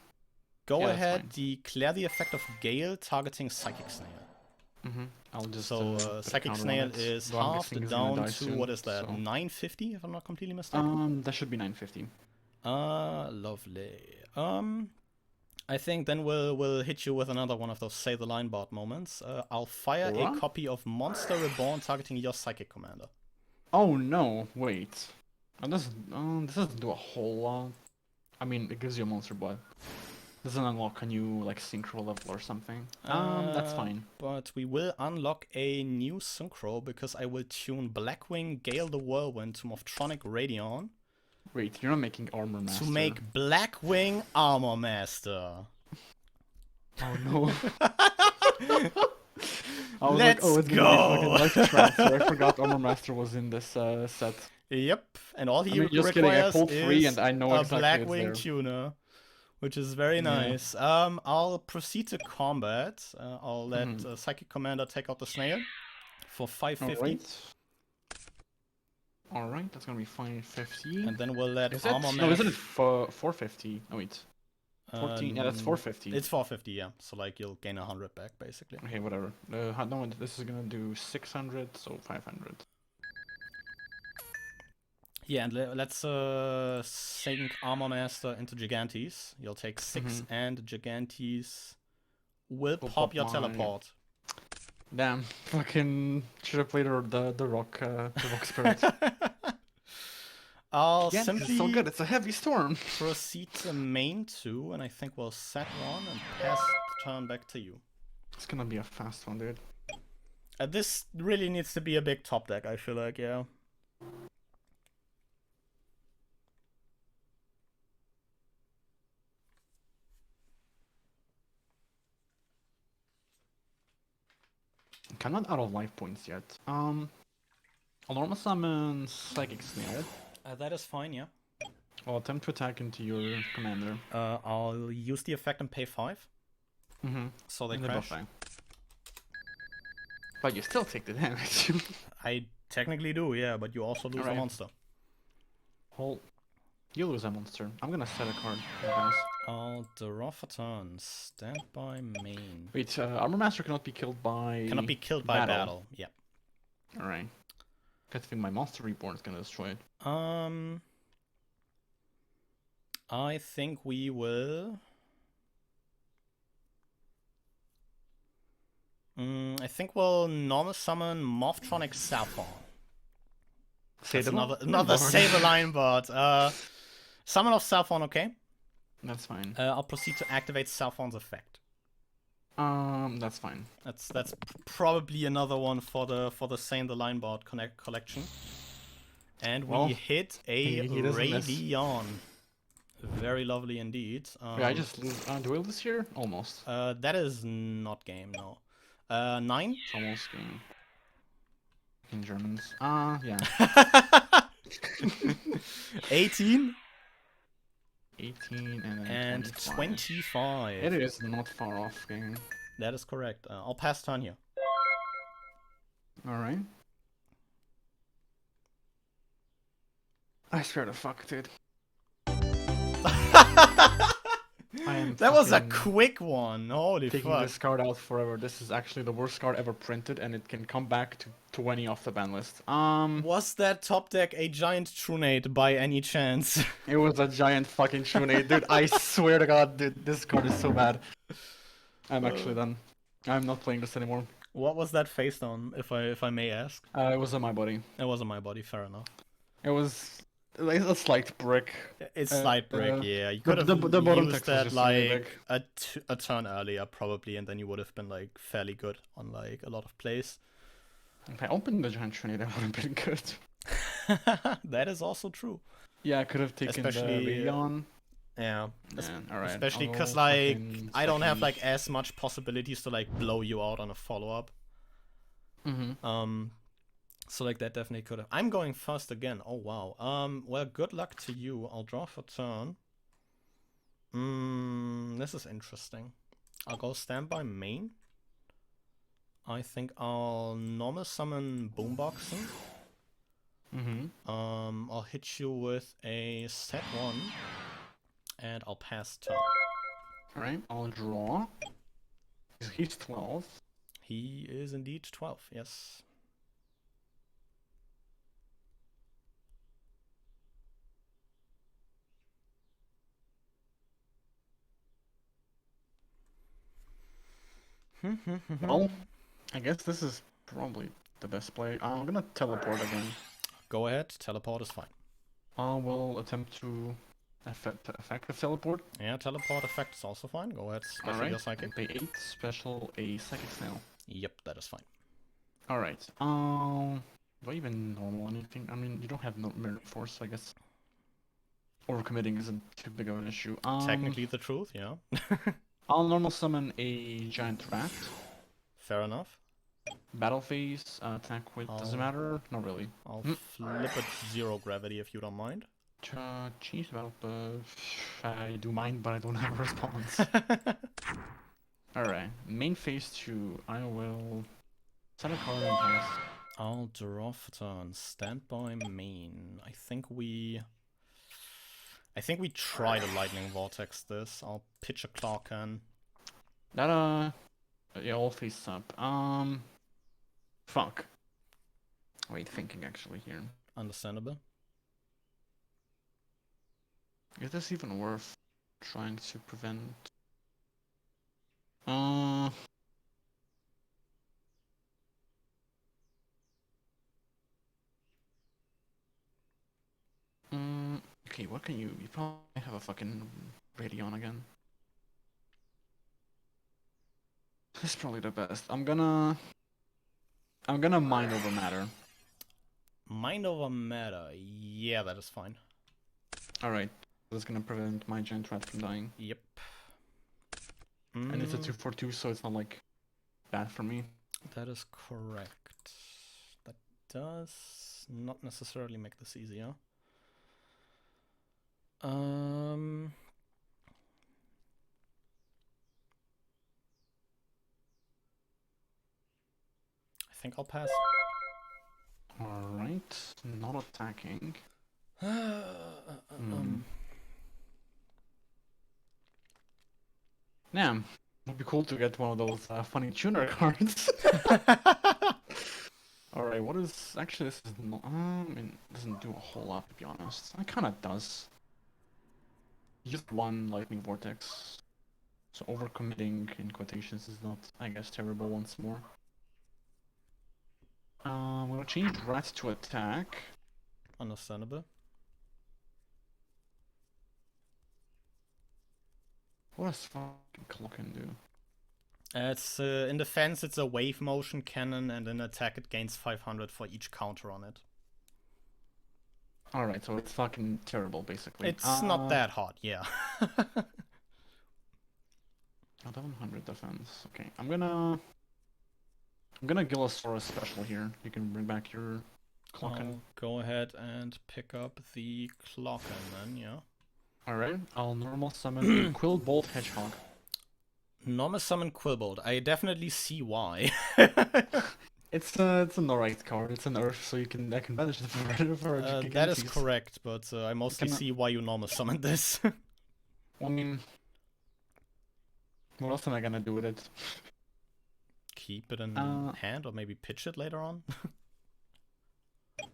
go ahead. Declare the effect of Gale targeting Psychic Snail. I'll just. So Psychic Snail is halved down to what is that? 950, if I'm not completely mistaken. That should be 950. Lovely. I think then we'll hit you with another one of those say the line bard moments. I'll fire a copy of Monster Reborn targeting your psychic commander. Oh no, wait. This doesn't do a whole lot. I mean, it gives you a monster, but doesn't unlock a new like synchro level or something. That's fine. But we will unlock a new synchro because I will tune Blackwing, Gale the Whirlwind to Morphtronic Radion. Wait, you're not making Armor Master. To make Blackwing Armor Master. Oh no. I was like, Let's oh, it's gonna be fucking go. life transfer. I forgot Armor Master was in this set. Yep, and all I he mean, just kidding. I requires pulled 3 is and I know a exactly it's Blackwing there. tuner, which is very Yeah. nice. I'll proceed to combat. I'll let Psychic Commander take out the snail for 550. Alright, that's gonna be 550. And then we'll let Is Armor it? No, isn't it Mash. 450? Oh, wait. 14? Yeah, that's 450. It's 450, yeah. So like you'll gain 100 back basically. Okay, whatever. No, this is gonna do 600, so 500. Yeah, and let's sink Armor Master into Gigantes. You'll take 6 and Gigantes will pop your teleport. Damn, fucking should have played the rock spirit. I'll Yeah, simply it's so good. It's a heavy storm. proceed to main 2, and I think we'll set 1 and pass the turn back to you. It's gonna be a fast one, dude. This really needs to be a big top deck, I feel like, yeah. I'm not out of life points yet. I'll normal summon Psychic Snail. That is fine, yeah. I'll attempt to attack into your commander. I'll use the effect and pay 5. So they crash. But you still take the damage. I technically do, yeah, but you also lose a monster. You lose a monster. I'm gonna set a card. I'll draw for turn. Stand by main. Wait, Armor Master cannot be killed by... Cannot be killed by battle. Yeah. Alright. I think my Monster Reborn is gonna destroy it. I think we will... I think we'll normal summon Morphtronic Saphon. That's another Saberline bot. Summon of Saphon, okay? That's fine. I'll proceed to activate Saphon's effect. That's fine. That's probably another one for the Sane the Line bot collection. And we hit a Radion. Very lovely indeed. Yeah, I just lose. Do I lose here? Almost. That is not game, no. 9? It's almost game. In Germans. Yeah. 18? 18 and 25. It is not far off game. That is correct. I'll pass turn here. Alright. I swear to fuck, dude. That was a quick one. Holy taking fuck. this card out forever. This is actually the worst card ever printed, and it can come back to 20 off the ban list. Was that top deck a giant Trunade by any chance? It was a giant fucking Trunade, dude. I swear to God, dude, this card is so bad. I'm actually done. I'm not playing this anymore. What was that faced on, if I may ask? It was on my body. It was on my body, fair enough. It was like a slight brick. It's slight brick, yeah. You could have used that like a turn earlier probably, and then you would have been like fairly good on like a lot of plays. If I opened the giant Trinity, that would have been good. That is also true. Yeah, I could have taken especially the Leon. Yeah. Alright. Especially because like I don't have like as much possibilities to like blow you out on a follow-up. So like that definitely could have. I'm going first again. Oh wow. Well, good luck to you. I'll draw for turn. This is interesting. I'll go standby main. I think I'll normal summon Boomboxen. I'll hit you with a set 1. And I'll pass turn. Alright, I'll draw. He's 12. He is indeed 12, yes. Well, I guess this is probably the best play. I'm gonna teleport again. Go ahead, teleport is fine. I will attempt to effective teleport. Yeah, teleport effect is also fine. Go ahead, special your psychic. Pay 8, special a psychic snail. Yep, that is fine. Alright. Do I even normal anything? I mean, you don't have no mirror force, I guess. Overcommitting isn't too big of an issue. Technically the truth, yeah. I'll normal summon a giant rat. Fair enough. Battle phase, attack with, doesn't matter? Not really. I'll flip it 0 gravity if you don't mind. Change the battle, I do mind, but I don't have a response. Alright, main phase 2, I will set a card and pass. I'll draw for turn. Standby main. I think we try to lightning vortex this. I'll pitch a claw can. That yeah, all face up. Fuck. Wait, thinking actually here. Understandable. Is this even worth trying to prevent? Okay, what can you probably have a fucking Radion again. This is probably the best. I'm gonna mind over matter. Mind over matter. Yeah, that is fine. Alright. That's gonna prevent my giant rat from dying. Yep. And it's a 2/2, so it's not like bad for me. That is correct. That does not necessarily make this easier. I think I'll pass. Alright, not attacking. Damn, would be cool to get one of those funny tuner cards. Alright, what is... Actually, this is not... I mean, it doesn't do a whole lot, to be honest. It kinda does. Just one lightning vortex. So overcommitting, in quotations, is not, I guess, terrible once more. I'm gonna change rat to attack. Understandable. What does fucking Clocken do? It's in defense, it's a wave motion cannon, and in attack, it gains 500 for each counter on it. Alright, so it's fucking terrible, basically. It's not that hot, yeah. 1100 defense. Okay, I'm gonna Gillosaurus special here. You can bring back your Clocken. I'll go ahead and pick up the Clocken then, yeah. Alright, I'll normal summon Quillbolt Hedgehog. Normal summon Quillbolt. I definitely see why. It's an alright card. It's an Earth, so I can manage the for that is correct, but I mostly see why you normal summon this. I mean, what else am I gonna do with it? Keep it in hand, or maybe pitch it later on.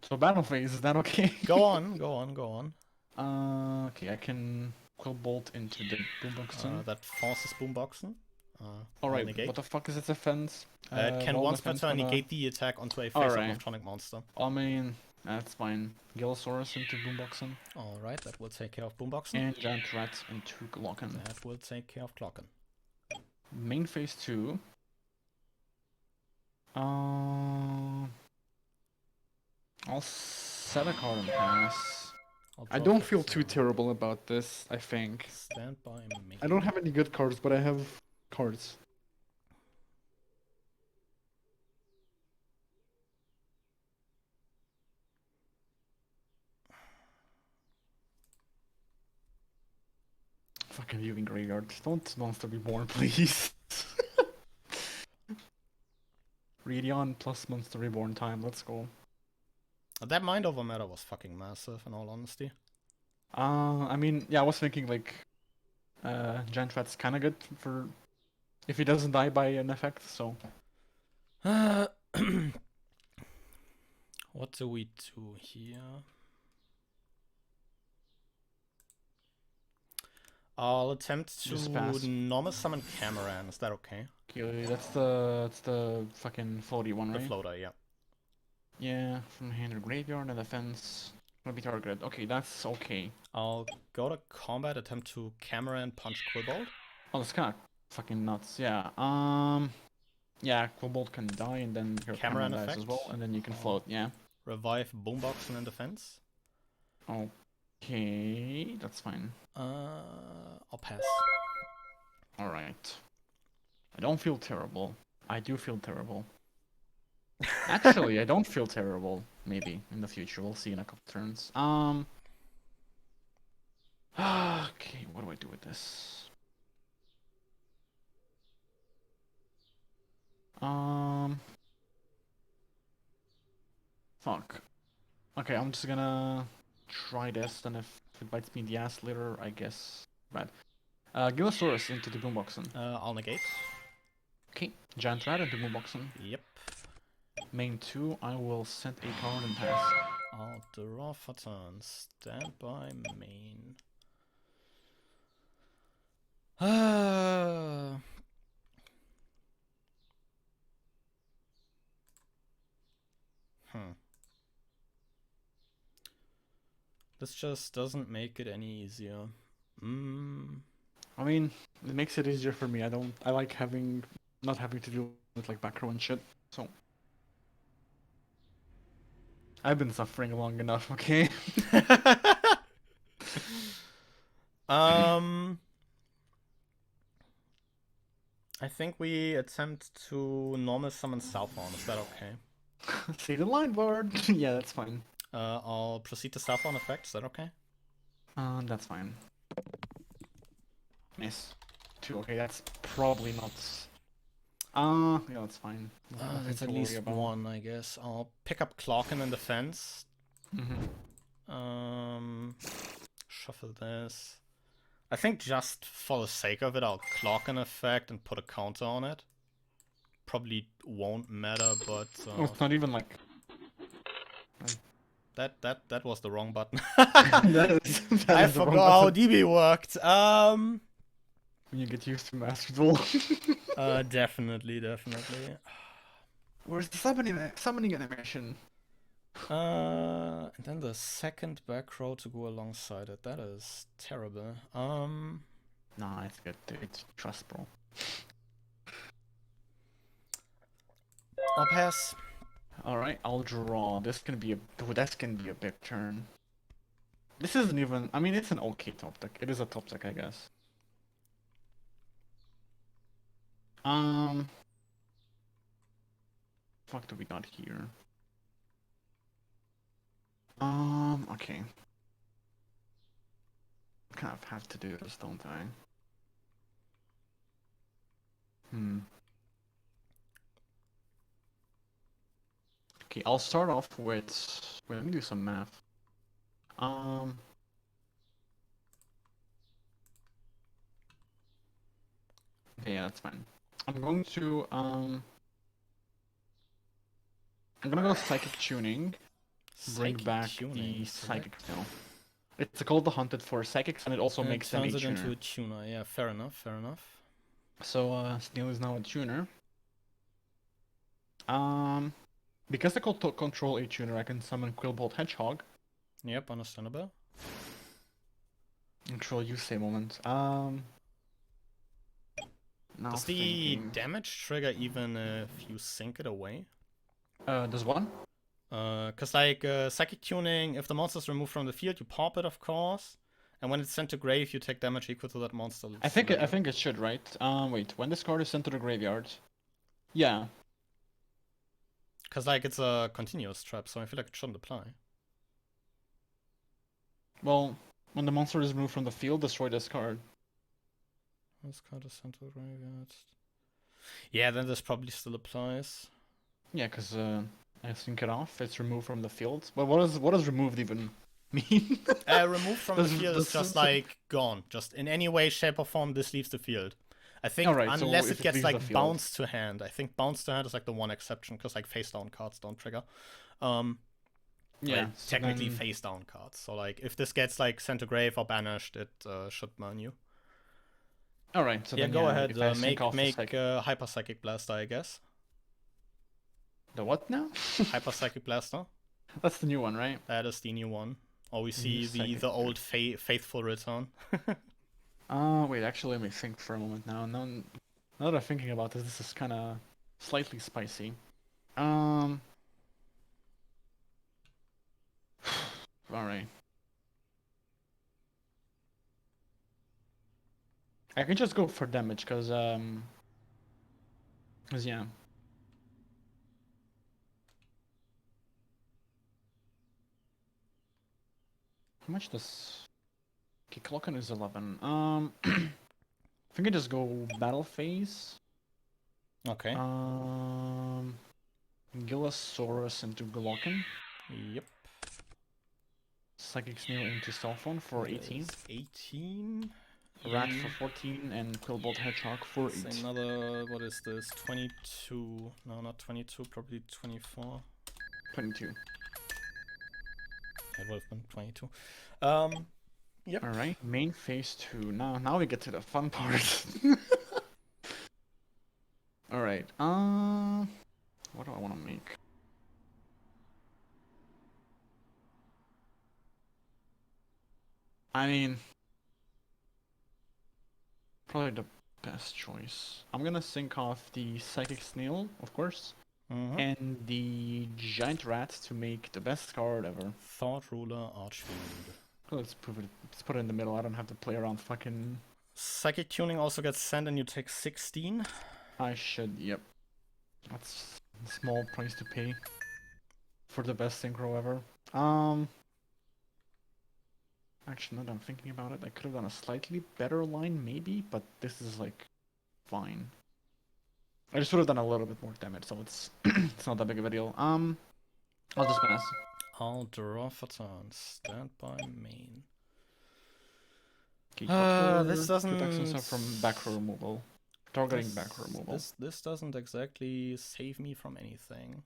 So battle phase, is that okay? Go on. Okay, I can Quillbolt into the Boomboxen. That forces Boomboxen. Alright, what the fuck is its offense? It can once per turn negate the attack onto a face-up electronic monster. I mean, that's fine. Gillosaurus into Boomboxen. Alright, that will take care of Boomboxen. And Giant Rat into Clocken. That will take care of Clocken. Main phase 2. I'll set a card and pass. I don't feel too terrible about this, I think. Stand by me. I don't have any good cards, but I have cards. Fucking viewing graveyard. Don't Monster Reborn, please. Radion plus Monster Reborn time, let's go. That Mind Over Matter was fucking massive, in all honesty. I mean, yeah, I was thinking like, Giant Rat's kinda good for if he doesn't die by an effect, so. What do we do here? I'll attempt to normal summon Cameron, is that okay? Okay, that's the fucking floaty one, right? The floater, yeah. Yeah, from hand or graveyard and defense. Gonna be targeted. Okay, that's okay. I'll go to combat, attempt to Cameron punch Quillbolt. Oh, that's kinda fucking nuts, yeah. Yeah, Quillbolt can die and then your Cameron dies as well, and then you can float, yeah. Revive Boomboxen in defense. Okay, that's fine. I'll pass. Alright. I don't feel terrible. I do feel terrible. Actually, I don't feel terrible. Maybe in the future, we'll see in a couple turns. Okay, what do I do with this? Fuck. Okay, I'm just gonna try this, then if it bites me in the ass later, I guess. Bad. Gilosaurus into the boomboxen. I'll negate. Okay, Giant Rat into boomboxen. Yep. Main 2, I will send a card and pass. I'll draw for turn. Stand by main. This just doesn't make it any easier. I mean, it makes it easier for me. I like not having to deal with like back row and shit, so. I've been suffering long enough, okay? I think we attempt to normal summon Southbound. Is that okay? See the line board. Yeah, that's fine. I'll proceed to Southbound effect. Is that okay? That's fine. Nice. 2. Okay, that's probably not. Yeah, that's fine. Nothing That's to at worry least about. one, I guess. I'll pick up Clockin in defense. Shuffle this. I think just for the sake of it, I'll Clockin effect and put a counter on it. Probably won't matter, but Oh, it's not even like. that was the wrong button. that I is the wrong forgot how button. DB worked. When you get used to Master Duel. Definitely. Where's the summoning animation? And then the second back row to go alongside it. That is terrible. Nah, it's good. It's trust, bro. I'll pass. Alright, I'll draw. That's gonna be a big turn. This isn't even. I mean, it's an okay top deck. It is a top deck, I guess. Fuck do we got here? Okay. Kind of have to do this, don't I? Okay, I'll start off with. Wait, let me do some math. Okay, yeah, that's fine. I'm going to I'm gonna go psychic tuning. Bring back the psychic now. It's called the Hunted for psychics, and it also makes them a tuner. Turns it into a tuner. Yeah, fair enough. So Snail is now a tuner. Because I control a tuner, I can summon Quillbolt Hedgehog. Yep, understandable. Control use a moment. Now Does the damage trigger even if you sink it away? Does one? Cause like psychic tuning, if the monster is removed from the field, you pop it, of course, and when it's sent to grave, you take damage equal to that monster. I think it should, right? Wait, when this card is sent to the graveyard, yeah. Cause like it's a continuous trap, so I feel like it shouldn't apply. Well, when the monster is removed from the field, destroy this card. This card is sent to the graveyard. Yeah, then this probably still applies. Yeah, cause I sync it off. It's removed from the field. But what does removed even mean? Removed from the field is just like gone. Just in any way, shape, or form, this leaves the field. I think unless it gets like bounced to hand. I think bounced to hand is like the one exception because like face down cards don't trigger. Yeah, like, so technically then... face down cards. So like if this gets like sent to grave or banished, it should burn you. All right. So yeah, then, go ahead. Make Hyper Psychic Blaster, I guess. The what now? Hyper Psychic Blaster. That's the new one, right? That is the new one. Or we see the old faithful return. Wait, actually, let me think for a moment now. Now that I'm thinking about this is kind of slightly spicy. Alright. I can just go for damage, cause yeah. How much does... Okay, Clocken is 11. I think I just go battle phase. Okay. Gillosaurus into Glocken. Yep. Psychic Snail into Cell Phone for 18. 18. Rat for 14 and Quillbolt Hedgehog for 8. It's another, what is this? 22. No, not 22, probably 24. 22. It would have been 22. Yep. Alright, main phase 2. Now we get to the fun part. Alright, what do I want to make? I mean, probably the best choice. I'm gonna sync off the Psychic Snail, of course, and the Giant Rat to make the best card ever. Thought Ruler, Archfiend. Let's put it in the middle. I don't have to play around fucking... Psychic Tuning also gets sent and you take 16. I should, yep. That's a small price to pay for the best synchro ever. Actually, now that I'm thinking about it, I could have done a slightly better line, maybe, but this is, like, fine. I just would have done a little bit more damage, so it's it's not that big of a deal. I'll just pass. I'll draw for turn. Stand by main. Okay, this doesn't... from back row removal. Targeting back row removal. This doesn't exactly save me from anything.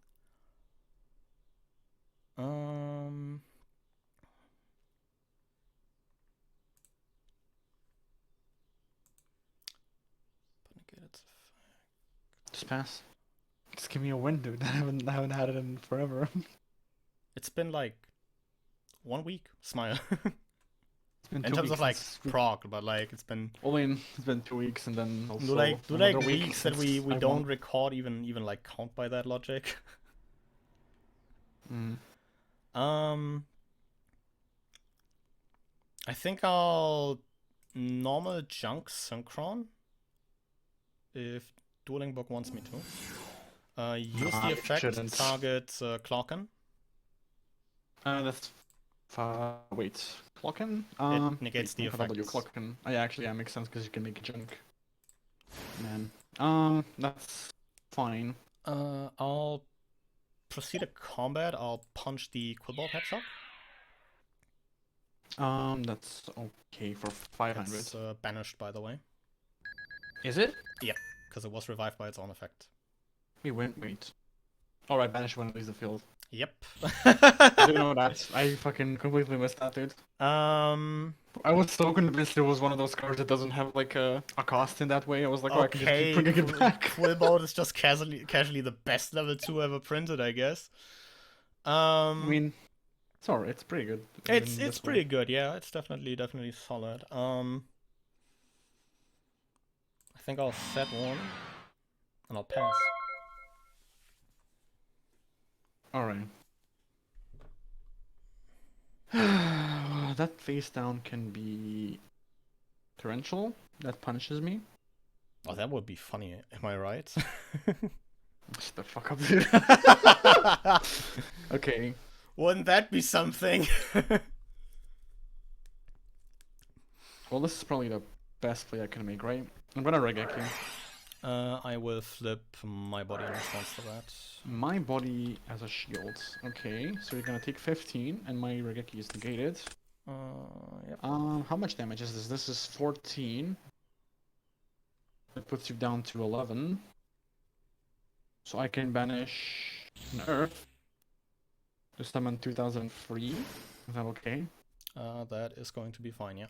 Just pass. Just give me a win, dude. I haven't had it in forever. It's been like 1 week. Smile. In terms of like proc, but like it's been... It's been 2 weeks and then also do like week weeks that we don't record even like count by that logic? I think I'll normal junk synchron if Dueling Book wants me to. Use the effect, target Clocken. That's wait, Clocken? It negates the effect. Clocken. Oh, yeah, actually, that makes sense because you can make junk. Man. That's fine. I'll proceed to combat. I'll punch the Quillbolt Hedgehog. That's okay for 500. It's banished, by the way. Is it? Yep, because it was revived by its own effect. Wait. Alright, banish when it leaves the field. Yep. I didn't know that. I fucking completely missed that, dude. I was so convinced it was one of those cards that doesn't have like a cost in that way. I was like, oh, I can just keep bringing it back. Quillbolt is just casually the best level 2 ever printed, I guess. I mean, sorry, it's pretty good. It's pretty good, yeah. It's definitely solid. I think I'll set one, and I'll pass. Alright. That face down can be torrential. That punishes me. Oh, that would be funny. Am I right? Shut the fuck up, dude. Okay. Wouldn't that be something? Well, this is probably the best play I can make, right? I'm gonna Regeki. I will flip my body in response to that. My body as a shield. Okay, so you're gonna take 15, and my Regeki is negated. Yep. How much damage is this? This is 14. That puts you down to 11. So I can banish an Earth. To summon 2003. Is that okay? That is going to be fine, yeah.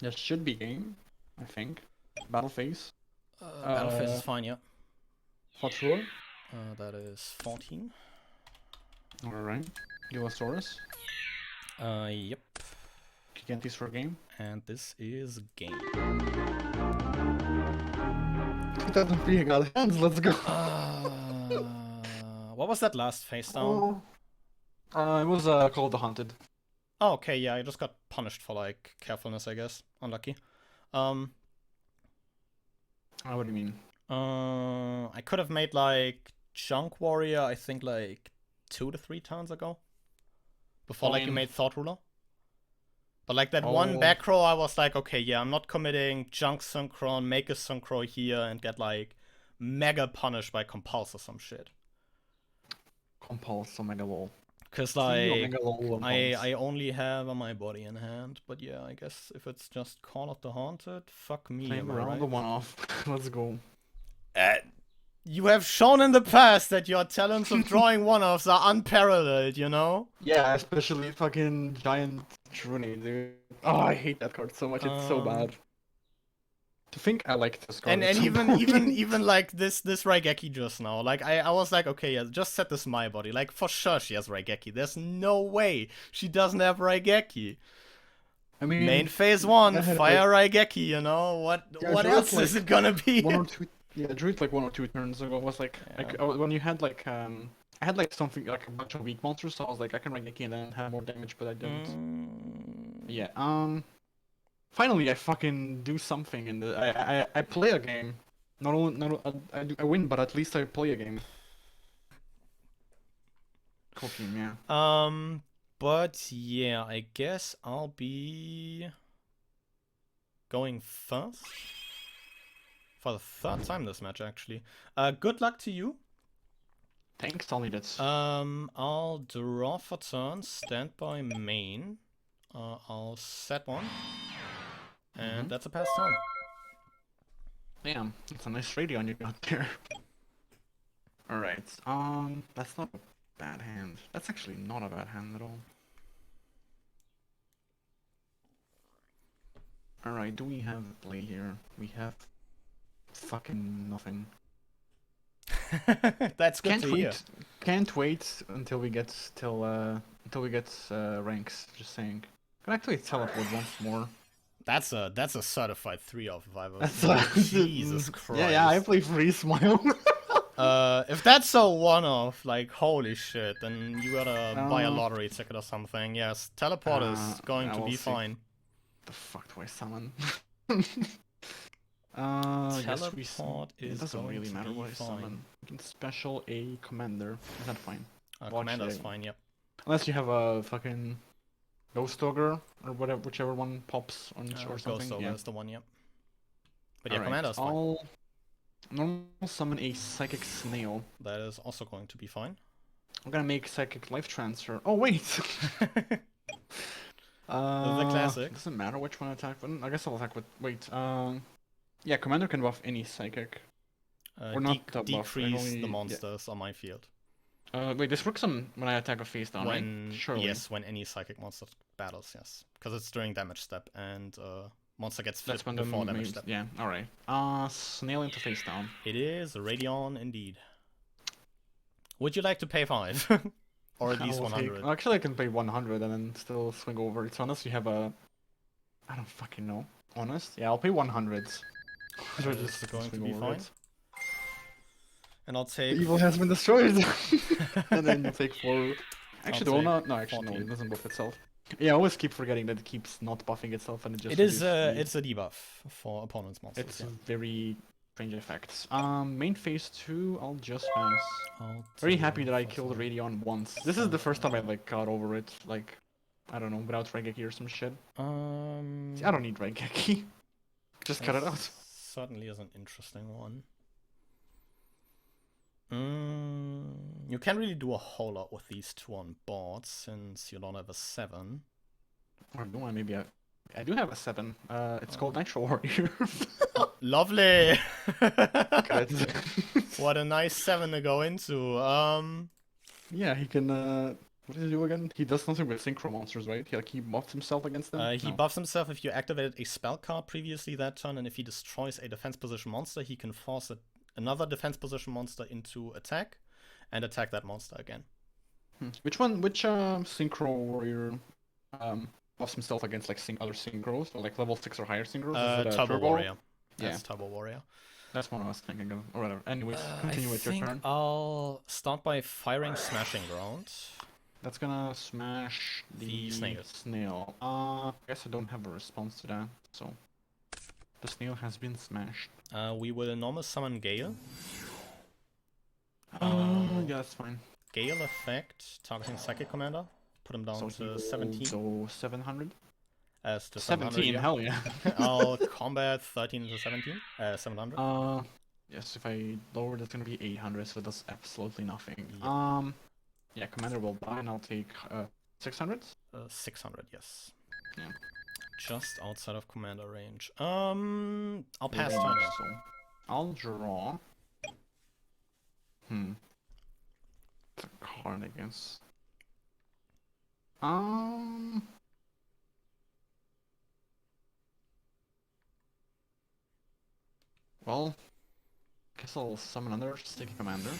That should be game, I think. Battle phase. Battle phase is fine, yeah. Hot roar. That is 14. Alright. Gillosaurus. Yep. Gigantes for game. And this is game. 2003, I got hands, let's go. What was that last face down? It was called The Haunted. Oh, okay, yeah, I just got punished for, like, carefulness, I guess. Unlucky. What do you mean? I could have made, like, Junk Warrior, I think, like, 2 to 3 turns ago. Before, like, you made Thought Ruler. But like that one back row, I was like, okay, yeah, I'm not committing junk synchron, make a synchro here, and get like mega punished by compulse or some shit. Compulse Omega Lol. Cause like I only have my body in hand, but yeah, I guess if it's just Call of the Haunted, fuck me. Playing around right? the one-off. Let's go. You have shown in the past that your talents of drawing one-offs are unparalleled, you know? Yeah, especially fucking Giant Truni, dude. Oh, I hate that card so much. It's so bad. To think I like this card. And even like this Raigeki just now. Like I was like, okay, yeah, just set this my body. Like for sure she has Raigeki. There's no way she doesn't have Raigeki. I mean, main phase 1, fire Raigeki, you know? What else is it gonna be? One or two, yeah, drew it like 1 or 2 turns ago. Was like, when you had like I had like something like a bunch of weak monsters, so I was like, I can Raigeki and then have more damage, but I didn't. Yeah. Finally, I fucking do something in the. I play a game. Not only I win, but at least I play a game. Cool team, yeah. But yeah, I guess I'll be going first for the 3rd time this match actually. Good luck to you. Thanks, I'll need it. I'll draw for turn, stand by main. I'll set one. And that's a pass turn. Damn, that's a nice radio you got there. Alright, that's not a bad hand. That's actually not a bad hand at all. Alright, do we have a play here? We have fucking nothing. That's good to hear. Can't wait until we get ranks. Just saying. Can actually teleport once more. That's a certified 3 of 5. Jesus Christ. Yeah, I play free smile. If that's a one-off, like holy shit, then you gotta buy a lottery ticket or something. Yes, teleport is going to be fine. The fuck do I summon? Teleport is it doesn't really matter what I summon. You can special a commander. Is that fine? Commander's fine, yep. Unless you have a fucking Ghost Ogre or whatever, whichever one pops on or something. Ghost Ogre is the one, yep. But yeah, Commander's fine. I'll normal summon a Psychic Snail. That is also going to be fine. I'm gonna make Psychic Life Transfer. Oh wait. The classic. Doesn't matter which one I attack. But I guess I'll attack with. Wait. Yeah, Commander can buff any Psychic. Or not decrease the monsters on my field. Wait, this works on when I attack a face down, right? Surely. Yes, when any psychic monster battles, yes. Because it's during damage step, and monster gets flipped before damage step. Yeah, alright. Snail into face down. It is a Radion indeed. Would you like to pay 5? Or at least 100? Actually, I can pay 100 and then still swing over it. So unless you have a... I don't fucking know. Honest? Yeah, I'll pay 100. So this is going to be fine. And I'll take... The evil has been destroyed! And then you take 4... Actually, no, actually 14. No, it doesn't buff itself. Yeah, I always keep forgetting that it keeps not buffing itself and it just... It's a debuff for opponent's monsters. It's very strange effects. Main phase 2, I'll just pass. Very happy that I killed Radion once. This is the first time I like got over it, like, I don't know, without Raigeki or some shit. See, I don't need Raigeki. Just cut it out. Certainly is an interesting one. You can't really do a whole lot with these 2 on board since you don't have a 7. Or do I? Maybe I do have a 7. It's called Nitro Warrior. Lovely! What a nice 7 to go into. Yeah, he can. What does he do again? He does something with synchro monsters, right? He buffs himself against them. He buffs himself if you activated a spell card previously that turn, and if he destroys a defense position monster, he can force another defense position monster into attack, and attack that monster again. Which synchro warrior buffs himself against like other synchros, or like level 6 or higher synchros? Turbo Warrior. That's Turbo Warrior. That's what I was thinking of. Or whatever. Anyways, continue with your turn. I'll start by firing Smashing Ground. That's gonna smash the snail. I guess I don't have a response to that, so the snail has been smashed. We will normal summon Gale. Yeah, that's fine. Gale effect, targeting Psychic Commander. Put him down to 17. So 700? as the 17, 700. hell yeah. I'll combat 13 into 17, 700. Yes, if I lower, that's gonna be 800, so that's absolutely nothing. Yep. Yeah, commander will die, and I'll take 600. 600, yes. Yeah. Just outside of commander range. I'll pass turn. Yeah. So I'll draw. It's a card, I guess. Well, guess I'll summon another sticky commander.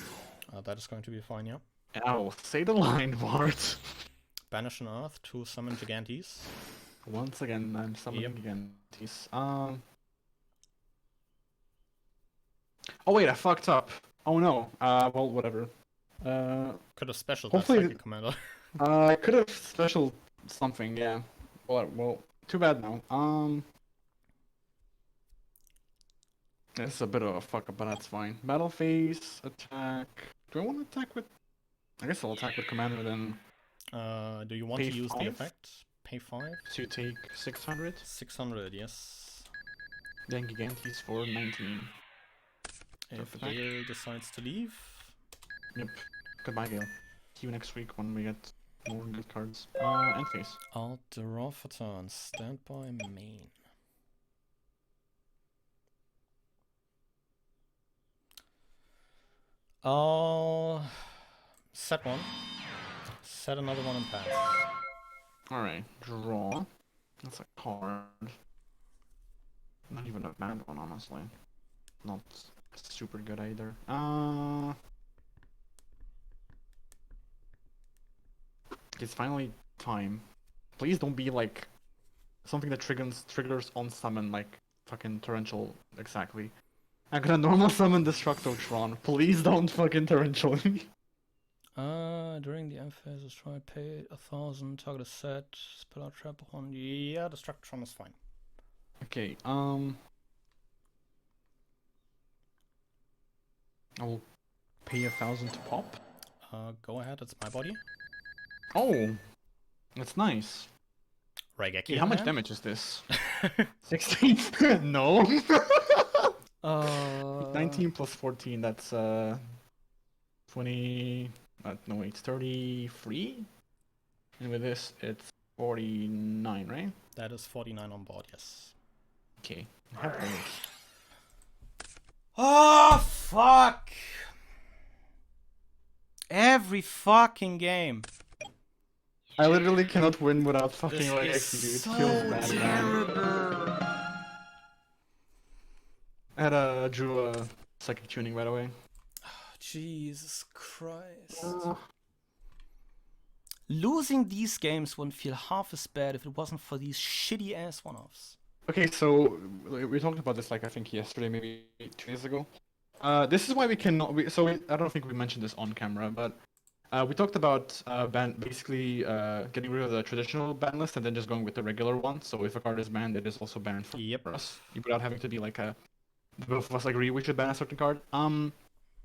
That is going to be fine, yeah. And I'll say the line, Bart. Banish an Earth to summon Gigantes. Once again, I'm summoning Gigantes. Oh wait, I fucked up. Oh no. Well, whatever. Could have special hopefully that psychic commander. I could have special something, yeah. Well, too bad now. This is a bit of a fuck up, but that's fine. Battle phase, attack. Do I want to attack with? I guess I'll attack with commander then. Do you want Pay to use 5? the effect? Pay 5? So you take 600. 600, yes. Then Gigantes for 19. If Attack. Gale decides to leave. Yep. Goodbye, Gale. See you next week when we get more good cards. End phase. I'll draw for turn. Standby main. I'll set one. Set another one and pass. Alright, draw. That's a card. Not even a bad one, honestly. Not super good either. It's finally time. Please don't be like something that triggers on summon like fucking torrential exactly. I'm gonna normal summon Destructotron. Please don't fucking torrential me. During the end phases, try pay 1,000, target is set, spell out trap on. Yeah, Destructron is fine. Okay, I'll pay 1,000 to pop. Go ahead, it's my body. Oh, that's nice. Raigeki. Hey, how much damage is this? 16? No. 19 plus 14, that's 20. No, wait, 33? And with this, it's 49, right? That is 49 on board, yes. Okay. I have those. Oh, fuck! Every fucking game. I literally cannot win without fucking This like is XP, dude. It so feels bad, man. terrible. I drew a psychic tuning, by the way. Jesus Christ. Losing these games wouldn't feel half as bad if it wasn't for these shitty ass one-offs. Okay, so we talked about this like I think yesterday, maybe 2 days ago. This is why we cannot. I don't think we mentioned this on camera, but we talked about basically getting rid of the traditional ban list and then just going with the regular one. So if a card is banned, it is also banned for us, without having to be like both of us agree we should ban a certain card.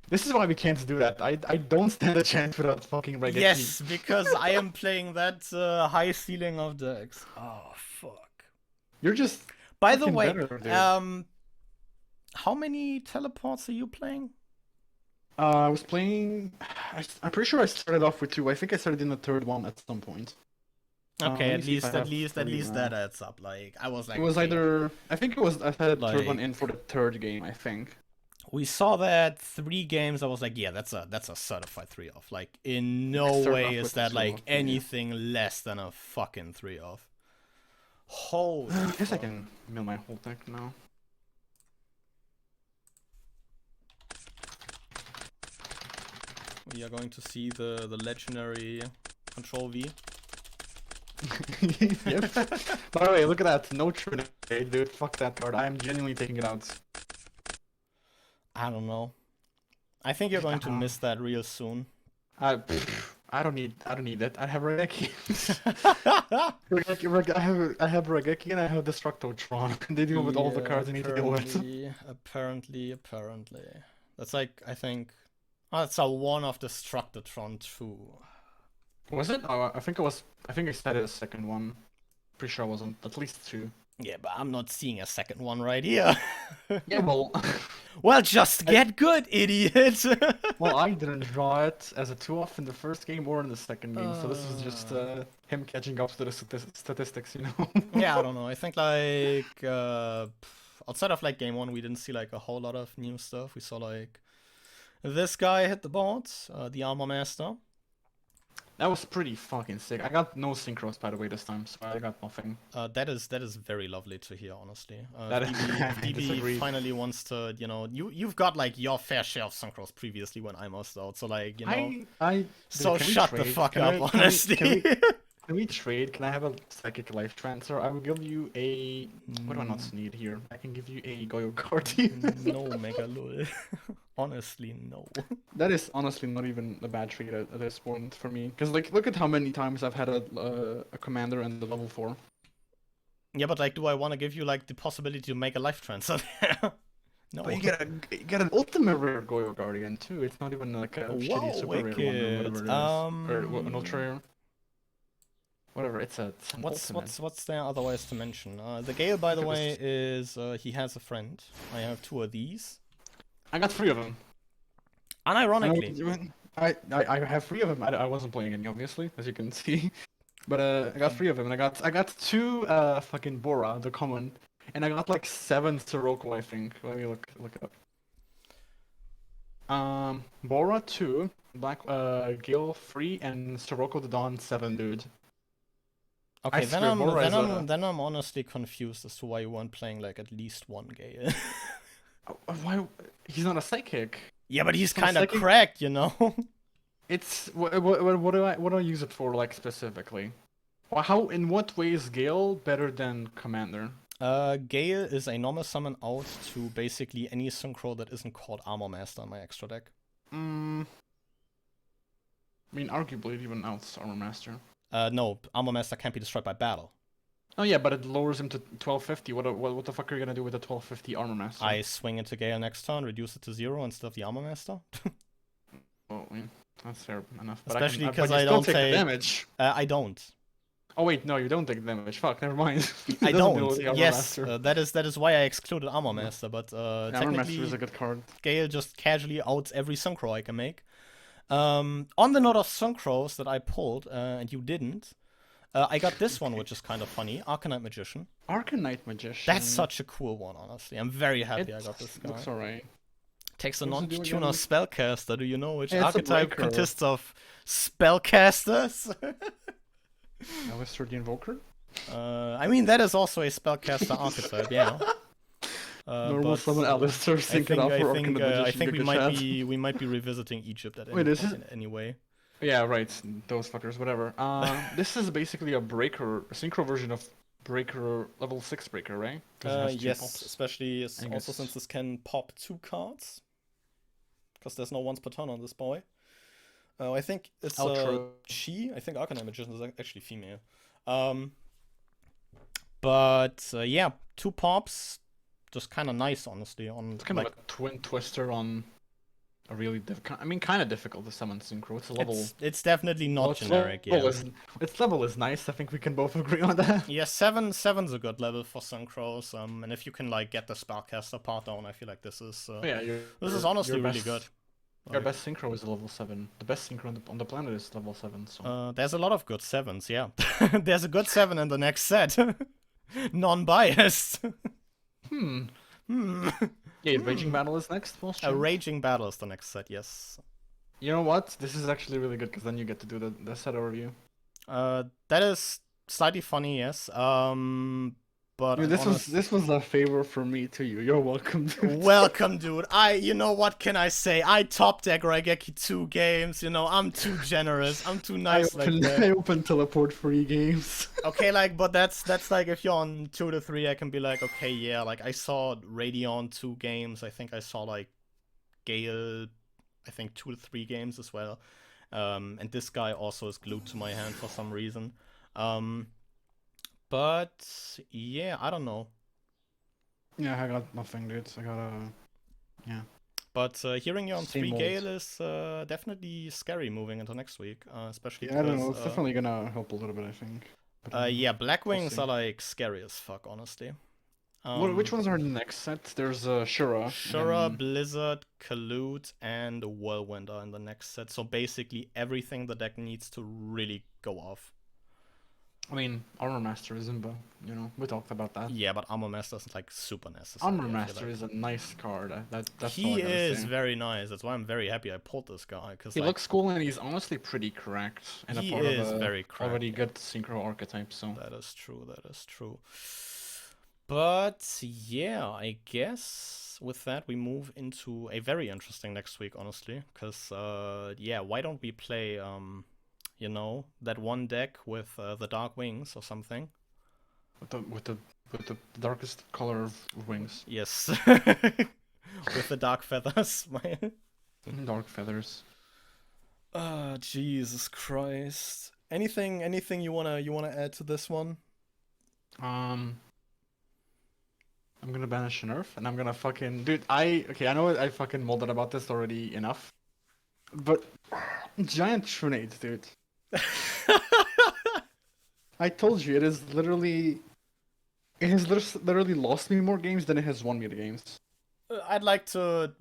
This is why we can't do that. I don't stand a chance without fucking Raigeki. Yes, because I am playing that high ceiling of decks. Oh fuck. You're just. By the way, better, how many teleports are you playing? I was playing. I'm pretty sure I started off with 2. I think I started in the 3rd one at some point. Okay, Let at me see if I least have that adds up. Like I was like, It was okay. either. I think it was. I had the 3rd one Like- in for the 3rd game. I think. We saw that 3 games. I was like, yeah, that's a certified 3-off. Like in no Start way off is with that two like off, yeah. anything less than a fucking 3-off. Holy. I guess I fuck. can mill my whole deck now. We are going to see the legendary Control V. Yep. By the way, look at that. No Trinity, dude. Fuck that card. I am genuinely taking it out. I don't know. I think you're going to miss that real soon. I don't need that. I have Raigeki. I have Raigeki and I have Destructotron. They deal with all the cards I need to deal with. Apparently. That's like, I think... Oh, that's a one of Destructotron too. Was it? Oh, I think I said it a second one. Pretty sure I wasn't. At least 2. Yeah, but I'm not seeing a second one right here. Yeah, well, Well, just get good, idiot! well, I didn't draw it as a 2-off in the first game or in the second game, so this was just him catching up to the statistics, you know? Yeah, I don't know. I think like outside of like game 1, we didn't see like a whole lot of new stuff. We saw like this guy hit the board, the Armor Master. That was pretty fucking sick. I got no synchros, by the way, this time, so I got nothing. That is very lovely to hear, honestly. That If is- DB, I if DB disagree. finally wants to, you know, you've got like your fair share of synchros previously when I was out, so like, you know, so Can we shut the trade? fuck Can up, I- can we- honestly. Can we trade? Can I have a psychic life transfer? I will give you a. What do I not need here? I can give you a Goyo Guardian. No, Mega Lul. Honestly, no. That is honestly not even a bad trade at this point for me. Because like, look at how many times I've had a commander and the level 4. Yeah, but like, do I want to give you like the possibility to make a life transfer there? No. But you get an ultimate rare Goyo Guardian too. It's not even like a shitty super rare one or whatever it is. Or an ultra rare. Whatever, it's an ultimate. What's there otherwise to mention? The Gale, by the way, is he has a friend. I have 2 of these. I got 3 of them. Unironically, I have 3 of them. I wasn't playing any, obviously, as you can see. But I got 3 of them, and I got 2 fucking Bora, the common, and I got like 7 Sirocco, I think. Let me look it up. Bora 2, Black Gale 3, and Sirocco the Dawn 7, dude. okay, swear, Bora is a- then I'm honestly confused as to why you weren't playing like at least 1 Gale. Why? He's not a psychic. Yeah, but he's Some kind of second- cracked, you know. It's what do I use it for, like, specifically? How, in what way is Gale better than Commander? Gale is a normal summon out to basically any synchro that isn't called Armor Master in my extra deck. I mean, arguably it even outs Armor Master. No, Armor Master can't be destroyed by battle. Oh yeah, but it lowers him to 1250. What the fuck are you gonna do with a 1250 Armor Master? I swing into Gale next turn, reduce it to 0 instead of the Armor Master. Oh, I mean, that's fair enough. But Especially but because you I still don't take the take damage. I don't. Oh wait, no, you don't take damage. Fuck, never mind. I It doesn't deal with don't. the Armor Yes, Master. that is why I excluded Armor Master. But The Armor Master technically, is a good card. Gale just casually outs every synchro I can make. On the note of synchros that I pulled, and you didn't, I got this one, which is kind of funny. Arcanite Magician. Arcanite Magician. That's such a cool one, honestly. I'm very happy I got this guy. Looks alright. Takes a What does it do non-tuner again? spellcaster. Do you know which Yeah, it's a archetype breaker. consists of spellcasters? Alistair the Invoker? I mean, that is also a spellcaster archetype, yeah. Normal but summon Alistair, sync it up for Arcanite Magician. I think good chat. we might be revisiting Egypt at Wait, any this point is- in any way. Yeah, right. Those fuckers, whatever. This is basically a synchro version of breaker, level 6 breaker, right? 'Cause it has two Yes, pops. especially I also guess. since this can pop 2 cards. Because there's no once per turn on this boy. I think it's Ultra. she. I think Arcanine Magician is actually female. But yeah, 2 pops, just kind of nice, honestly. On It's kind like, of a twin twister on a really kind of difficult to summon synchro. It's a level. it's definitely not well, its generic. level Yeah. its level is nice. I think we can both agree on that. Yeah, seven's a good level for synchros. And if you can like get the spellcaster part down, I feel like this is Yeah, this is honestly your really best- good. Your Like, best synchro is level 7. The best synchro on the planet is level 7. So there's a lot of good 7s, yeah. There's a good 7 in the next set. Non-biased. hmm. Hmm. Yeah, Raging Battle is next. Well, A Raging Battle is the next set, yes. You know what? This is actually really good because then you get to do the set overview. That is slightly funny, yes. But Dude, I'm this was a favor for me to you. You're welcome. Dude. welcome, dude. You know what can I say? I top deck Raigeki 2 games. You know, I'm too generous. I'm too nice like that. I open teleport free games. Okay, like, but that's like if you're on 2 to 3, I can be like, okay, yeah, like I saw Radeon 2 games. I think I saw like Gale, I think 2 to 3 games as well. And this guy also is glued to my hand for some reason. But yeah, I don't know. Yeah, I got nothing, dude. I got yeah. But hearing you on Same 3 old. Gale is definitely scary moving into next week, especially Yeah, I don't know. because It's definitely gonna help a little bit, I think. But, Yeah, we'll Blackwings see. are like scary as fuck, honestly. Which ones are in the next set? There's Shura, and Shura, then Blizzard, Kalut, and Whirlwind are in the next set. So basically everything the deck needs to really go off. I mean Armor Master isn't, but you know we talked about that. Yeah, but Armor Master is like super necessary. Armor I feel Master like. is a nice card. That's all He I gotta is say. very nice. That's why I'm very happy I pulled this guy. Cause He like looks cool and he's honestly pretty cracked and a he part of is a very cracked. already good synchro archetype. So that is true. That is true. But yeah, I guess with that we move into a very interesting next week, honestly. Cause yeah, why don't we play you know, that one deck with the Dark Wings or something? with the darkest color of wings, Yes. With the dark feathers. dark feathers. Ah, Jesus Christ. Anything you wanna add to this one? I'm gonna banish a nerf and I'm gonna fucking dude. I know I fucking molded about this already enough, but giant trunades, dude. I told you it has literally lost me more games than it has won me the games. I'd like to,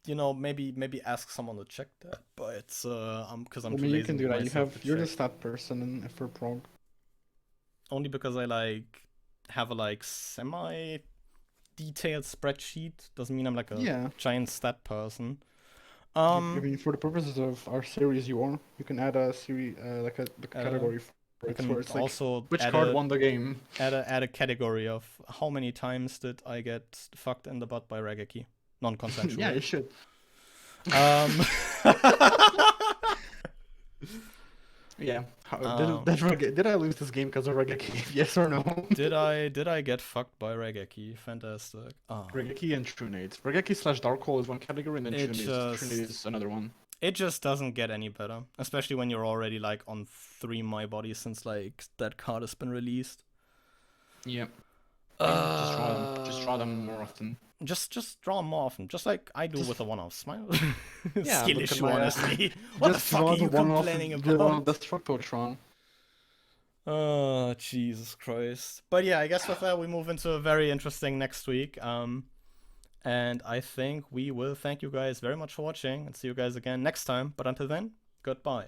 you know, maybe ask someone to check that, but because I'm I too mean, you lazy can do that. You're the check. stat person for prog. Only because I like have a like semi detailed spreadsheet doesn't mean I'm like a giant stat person. I mean, for the purposes of our series, you can add a series like a category for you it. can Where it's like, also which card won the game? Add a category of how many times did I get fucked in the butt by Regeki? Non-consensual. Yeah, you should. Yeah. Did I lose this game because of Regeki? Yes or no? Did I get fucked by Regeki? Fantastic. Regeki and Trunades. Regeki / Dark Hole is one category, and then Trunades is another one. It just doesn't get any better, especially when you're already like on 3 My Body since like that card has been released. Yeah. Just draw them more often. Just draw them more often, just like I do with the one-off smile. Yeah, skill issue, honestly. What the just fuck are you complaining about? The Structotron. Oh, Jesus Christ. But yeah, I guess with that we move into a very interesting next week. And I think we will thank you guys very much for watching and see you guys again next time. But until then, goodbye.